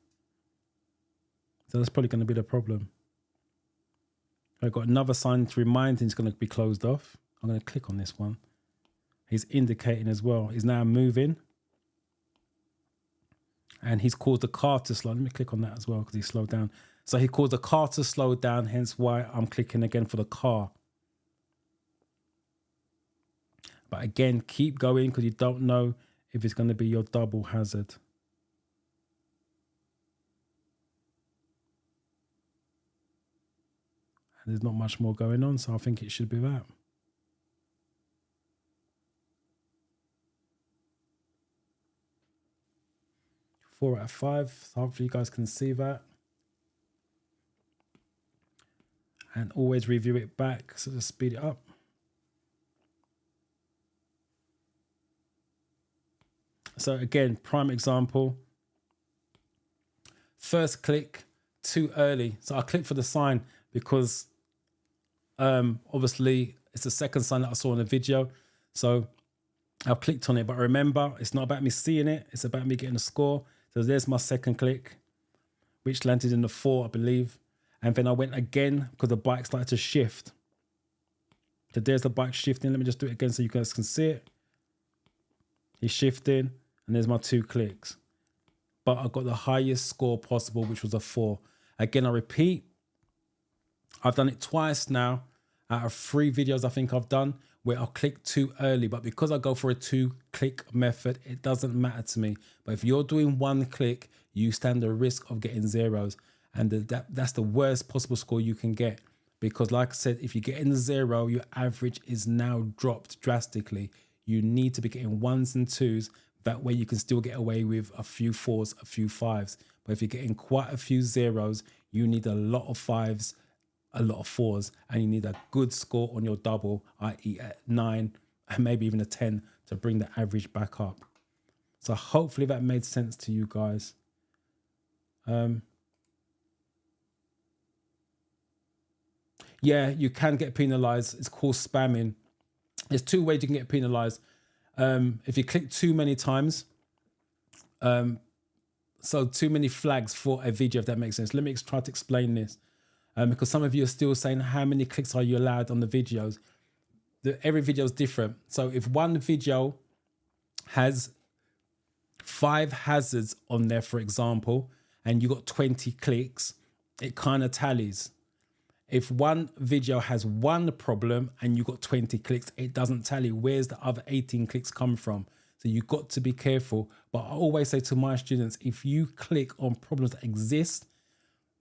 So that's probably going to be the problem. I've got another sign to remind him it's going to be closed off. I'm going to click on this one. He's indicating as well. He's now moving. And he's caused the car to slow. Let me click on that as well because he slowed down. So he caused the car to slow down, hence why I'm clicking again for the car. But again, keep going because you don't know if it's going to be your double hazard. And there's not much more going on, so I think it should be that. Four out of 5. So hopefully you guys can see that. And always review it back, so just speed it up. So again, prime example. First click, too early. So I clicked for the sign because obviously it's the second sign that I saw in the video. So I've clicked on it, but remember, it's not about me seeing it. It's about me getting a score. So there's my second click, which landed in the 4, I believe. And then I went again because the bike started to shift. So there's the bike shifting. Let me just do it again so you guys can see it. He's shifting, and there's my 2 clicks. But I got the highest score possible, which was a 4. Again, I repeat, I've done it twice now, out of 3 videos I think I've done where I'll click too early, but because I go for a 2-click method, it doesn't matter to me. But if you're doing 1 click, you stand the risk of getting zeros, and that's the worst possible score you can get, because like I said, if you get in the 0, your average is now dropped drastically. You need to be getting 1s and 2s. That way you can still get away with a few 4s, a few 5s. But if you're getting quite a few 0s, you need a lot of 5s, a lot of 4s, and you need a good score on your double, i.e. at 9 and maybe even a 10 to bring the average back up. So hopefully that made sense to you guys. Yeah, you can get penalized. It's called spamming. There's 2 ways you can get penalized. If you click too many times, so too many flags for a video, if that makes sense. Let me try to explain this, because some of you are still saying, how many clicks are you allowed on the videos? Every video is different. So if one video has 5 hazards on there, for example, and you got 20 clicks, it kind of tallies. If one video has 1 problem and you got 20 clicks, it doesn't tally. Where's the other 18 clicks come from? So you've got to be careful. But I always say to my students, if you click on problems that exist,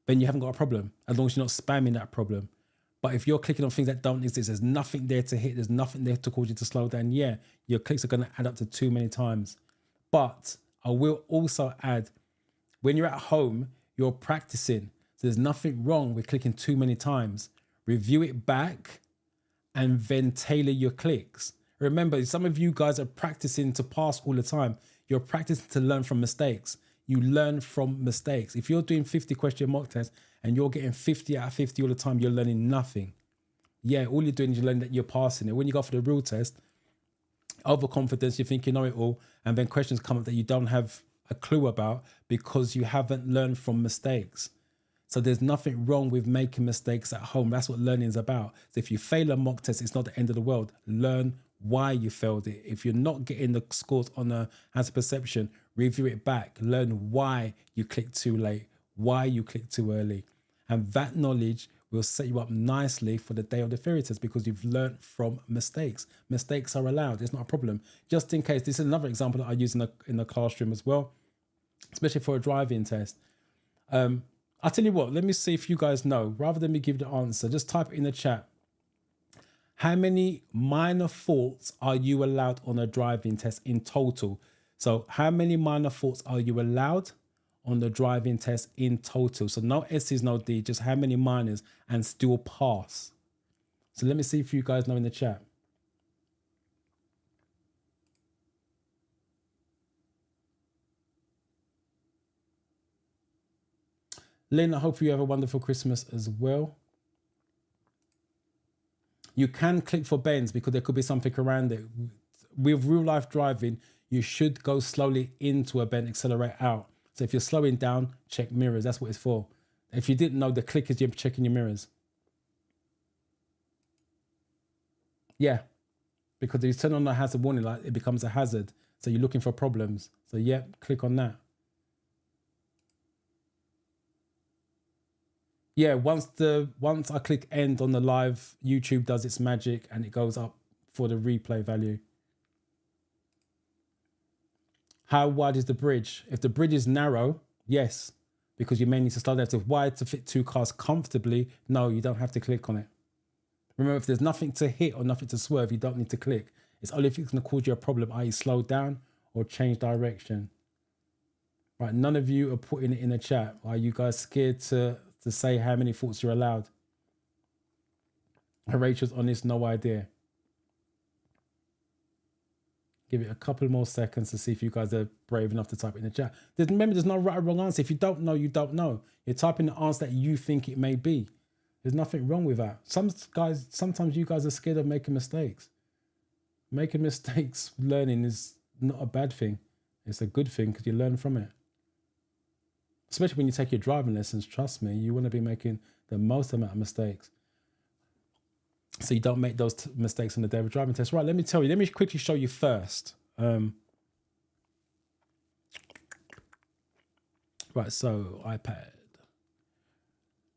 then you haven't got a problem, as long as you're not spamming that problem. But if you're clicking on things that don't exist, there's nothing there to hit, there's nothing there to cause you to slow down, yeah, your clicks are going to add up to too many times. But I will also add, when you're at home, you're practicing. So there's nothing wrong with clicking too many times. Review it back and then tailor your clicks. Remember, some of you guys are practicing to pass all the time. You're practicing to learn from mistakes. You learn from mistakes. If you're doing 50-question mock tests and you're getting 50 out of 50 all the time, you're learning nothing. Yeah, all you're doing is you're learning that you're passing it. When you go for the real test, overconfidence, you think you know it all, and then questions come up that you don't have a clue about because you haven't learned from mistakes. So there's nothing wrong with making mistakes at home. That's what learning is about. So if you fail a mock test, it's not the end of the world. Learn why you failed it. If you're not getting the scores on a hazard perception, review it back. Learn why you clicked too late, why you clicked too early. And that knowledge will set you up nicely for the day of the theory test because you've learned from mistakes. Mistakes are allowed. It's not a problem. Just in case, this is another example that I use in the classroom as well, especially for a driving test. I'll tell you what, let me see if you guys know. Rather than me give the answer, just type it in the chat. How many minor faults are you allowed on a driving test in total? So how many minor faults are you allowed on the driving test in total? So no S's, no D, just how many minors and still pass. So let me see if you guys know in the chat. Lynn, I hope you have a wonderful Christmas as well. You can click for bends because there could be something around it. With real life driving, you should go slowly into a bend, accelerate out. So if you're slowing down, check mirrors. That's what it's for. If you didn't know, the click is you checking your mirrors. Yeah, because if you turn on the hazard warning light, it becomes a hazard. So you're looking for problems. So yeah, click on that. Yeah, once I click end on the live, YouTube does its magic and it goes up for the replay value. How wide is the bridge? If the bridge is narrow, yes, because you may need to slow down. If it's wide to fit 2 cars comfortably, no, you don't have to click on it. Remember, if there's nothing to hit or nothing to swerve, you don't need to click. It's only if it's going to cause you a problem, i.e. slow down or change direction. Right, none of you are putting it in the chat. Are you guys scared to say how many faults you're allowed? Rachel's honest, no idea. Give it a couple more seconds to see if you guys are brave enough to type it in the chat. Remember, there's no right or wrong answer. If you don't know, you don't know. You're typing the answer that you think it may be. There's nothing wrong with that. Sometimes you guys are scared of making mistakes. Making mistakes, learning is not a bad thing. It's a good thing because you learn from it. Especially when you take your driving lessons, trust me, you want to be making the most amount of mistakes. So you don't make those mistakes on the day of a driving test. Right, let me tell you, let me quickly show you first. Right, so iPad.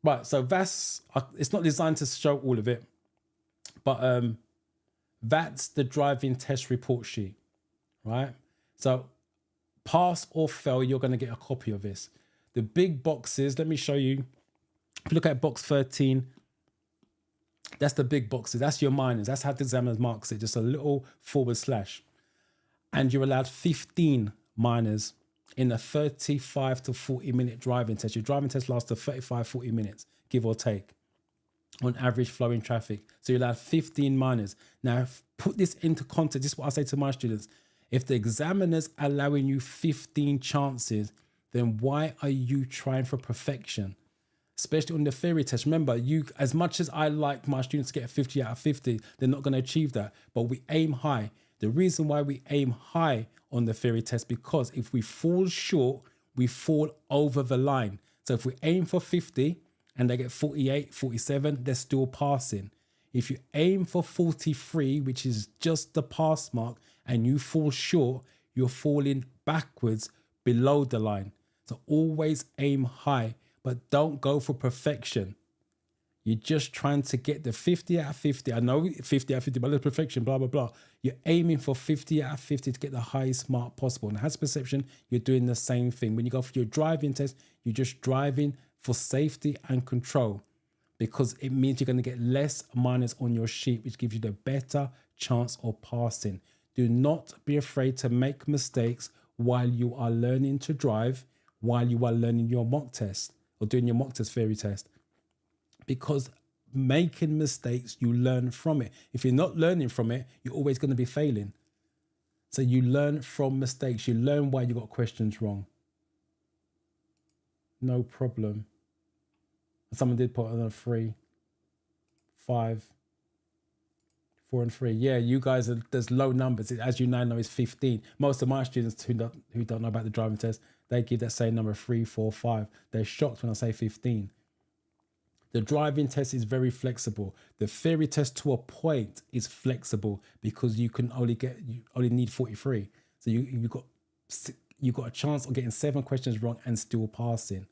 Right, so that's, it's not designed to show all of it. But that's the driving test report sheet, right? So pass or fail, you're going to get a copy of this. The big boxes, let me show you. If you look at box 13, that's the big boxes. That's your minors. That's how the examiner marks it, just a little /. And you're allowed 15 minors in a 35 to 40 minute driving test. Your driving test lasts to 35, 40 minutes, give or take, on average flowing traffic. So you're allowed 15 minors. Now, put this into context. This is what I say to my students. If the examiner's allowing you 15 chances, then why are you trying for perfection? Especially on the theory test. Remember, you, as much as I like my students to get a 50 out of 50, they're not going to achieve that. But we aim high. The reason why we aim high on the theory test, because if we fall short, we fall over the line. So if we aim for 50 and they get 48, 47, they're still passing. If you aim for 43, which is just the pass mark, and you fall short, you're falling backwards below the line. So always aim high, but don't go for perfection. You're just trying to get the 50 out of 50. I know 50 out of 50, but it's perfection, blah, blah, blah. You're aiming for 50 out of 50 to get the highest mark possible. And hazard perception, you're doing the same thing. When you go for your driving test, you're just driving for safety and control, because it means you're going to get less minors on your sheet, which gives you the better chance of passing. Do not be afraid to make mistakes while you are learning to drive, while you are learning your mock test or doing your mock test theory test. Because making mistakes, you learn from it. If you're not learning from it, you're always going to be failing. So you learn from mistakes. You learn why you got questions wrong. No problem. Someone did put on a 3, 5, 4 and 3. Yeah, you guys are, there's low numbers. As you now know, it's 15. Most of my students who don't know about the driving test, they give that same number 3, 4, 5. They're shocked when I say 15. The driving test is very flexible. The theory test to a point is flexible because you only need 43. So you got a chance of getting 7 questions wrong and still passing.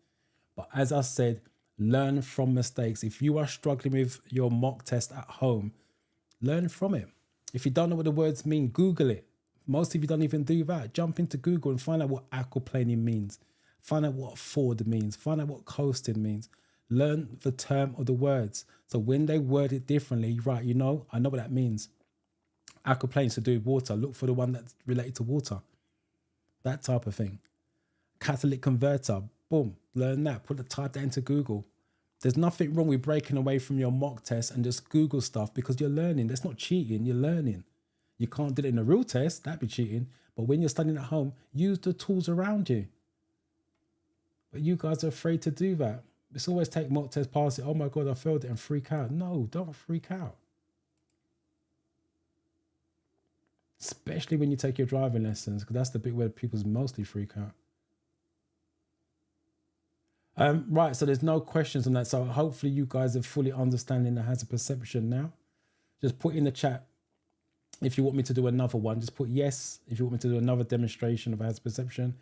But as I said, learn from mistakes. If you are struggling with your mock test at home, learn from it. If you don't know what the words mean, Google it. Most of you don't even do that. Jump into Google and find out what aquaplaning means. Find out what forward means. Find out what coasting means. Learn the term of the words. So when they word it differently, right, I know what that means. Aquaplaning to do with water. Look for the one that's related to water. That type of thing. Catalytic converter. Boom. Learn that. Type that into Google. There's nothing wrong with breaking away from your mock test and just Google stuff because you're learning. That's not cheating. You're learning. You can't do it in a real test. That'd be cheating. But when you're studying at home, use the tools around you. But you guys are afraid to do that. It's always take mock test, pass it. Oh my God, I failed it and freak out. No, don't freak out. Especially when you take your driving lessons, because that's the bit where people mostly freak out. Right, so there's no questions on that. So hopefully you guys are fully understanding the hazard perception now. Just put in the chat if you want me to do another one. Just put yes if you want me to do another demonstration of hazard perception.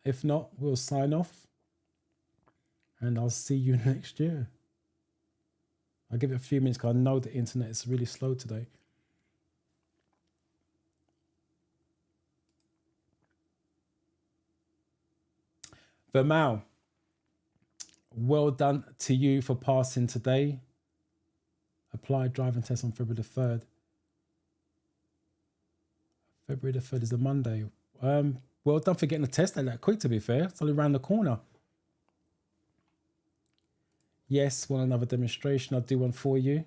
If not, we'll sign off. And I'll see you next year. I'll give it a few minutes because I know the internet is really slow today. Vermal, well done to you for passing today. Applied driving test on February the 3rd. February the 3rd is a Monday. Well done for getting the test that quick, to be fair. It's only around the corner. Yes, want another demonstration? I'll do one for you.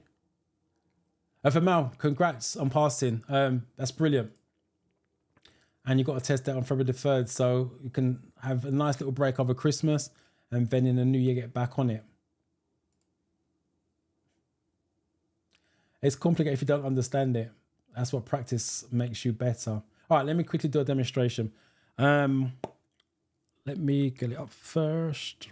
Vermal, congrats on passing. That's brilliant. And you've got to test that on February the 3rd, so you can have a nice little break over Christmas and then in the new year get back on it. It's complicated if you don't understand it. That's what practice makes you better. All right, let me quickly do a demonstration. Let me get it up first.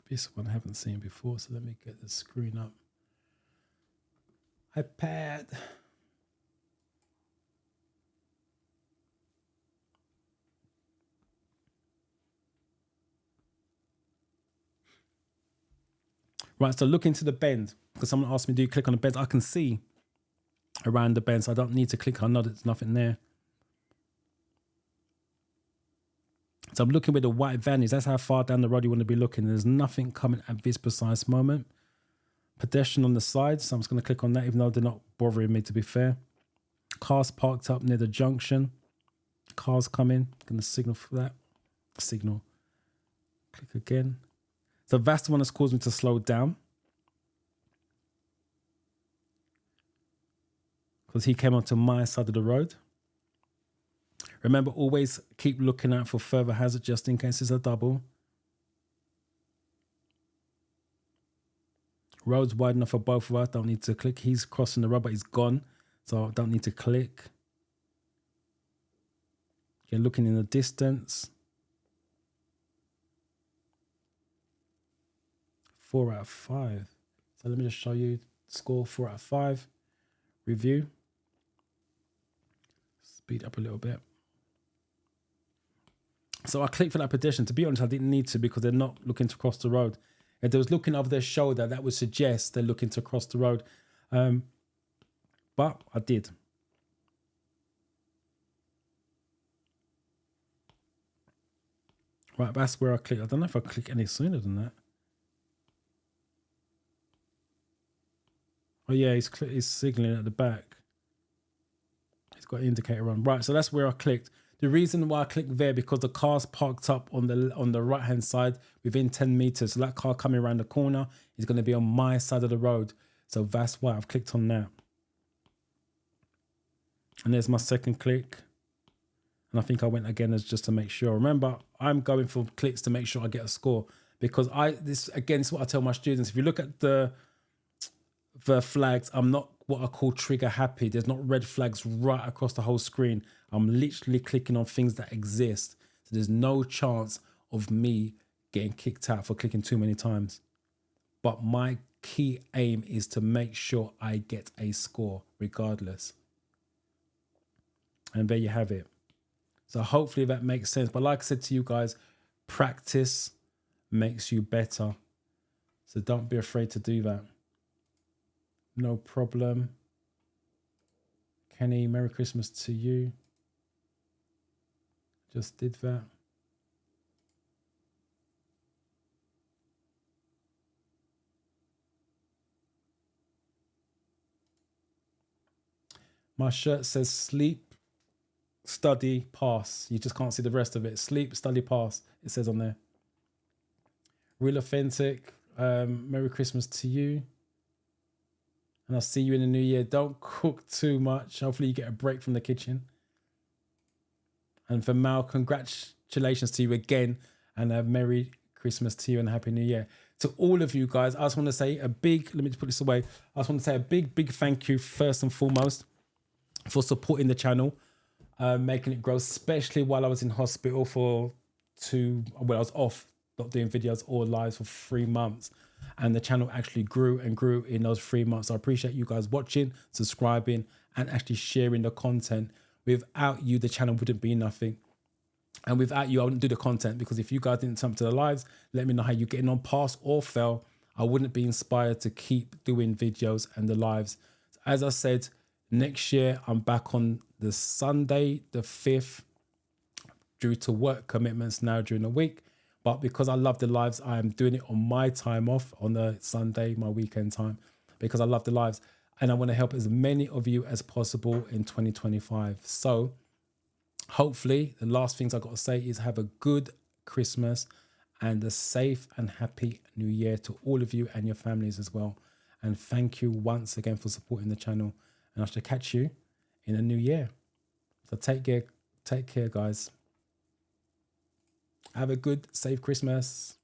This one I haven't seen before, so let me get the screen up. iPad. Right, so look into the bend, because someone asked me, do you click on the bend? I can see around the bend, so I don't need to click. I know there's nothing there. So I'm looking where the white van is. That's how far down the road you want to be looking. There's nothing coming at this precise moment. Pedestrian on the side, so I'm just going to click on that, even though they're not bothering me, to be fair. Cars parked up near the junction. Cars coming. Going to signal for that. Signal. Click again. So that's the one that's caused me to slow down, because he came onto my side of the road. Remember, always keep looking out for further hazard just in case it's a double. Road's wide enough for both of us. Don't need to click. He's crossing the road, but he's gone, so I don't need to click. You're looking in the distance. 4 out of 5. So let me just show you score. 4 out of 5. Review. Speed up a little bit. So I clicked for that pedestrian. To be honest, I didn't need to, because they're not looking to cross the road. If they was looking over their shoulder, that would suggest they're looking to cross the road. But I did. Right, that's where I click. I don't know if I click any sooner than that. Oh yeah, he's signaling at the back. He's got an indicator on. Right, so that's where I clicked. The reason why I clicked there, because the car's parked up on the right hand side within 10 meters. So that car coming around the corner is going to be on my side of the road. So that's why I've clicked on that. And there's my second click. And I think I went again as just to make sure. Remember, I'm going for clicks to make sure I get a score, because this is what I tell my students. If you look at the flags, I'm not what I call trigger happy. There's not red flags right across the whole screen. I'm literally clicking on things that exist. So there's no chance of me getting kicked out for clicking too many times. But my key aim is to make sure I get a score regardless. And there you have it. So hopefully that makes sense. But like I said to you guys, practice makes you better. So don't be afraid to do that. No problem. Kenny, Merry Christmas to you. Just did that. My shirt says sleep, study, pass. You just can't see the rest of it. Sleep, study, pass. It says on there. Real authentic. Merry Christmas to you. And I'll see you in the new year. Don't cook too much. Hopefully you get a break from the kitchen. And for Mal, congratulations to you again. And a Merry Christmas to you and a Happy New Year. To all of you guys, I just want to say let me just put this away. I just want to say a big thank you first and foremost for supporting the channel, making it grow, especially while I was in hospital I was off, not doing videos or lives for 3 months. And the channel actually grew and grew in those 3 months. I appreciate you guys watching, subscribing, and actually sharing the content. Without you, the channel wouldn't be nothing. And without you, I wouldn't do the content, because if you guys didn't come to the lives, let me know how you're getting on, pass or fail. I wouldn't be inspired to keep doing videos and the lives. As I said, next year, I'm back on the Sunday, the 5th, due to work commitments now during the week. But because I love the lives, I am doing it on my time off, on the Sunday, my weekend time, because I love the lives. And I want to help as many of you as possible in 2025. So hopefully, the last things I got to say is have a good Christmas and a safe and happy new year to all of you and your families as well. And thank you once again for supporting the channel. And I shall catch you in a new year. So take care, guys. Have a good, safe Christmas.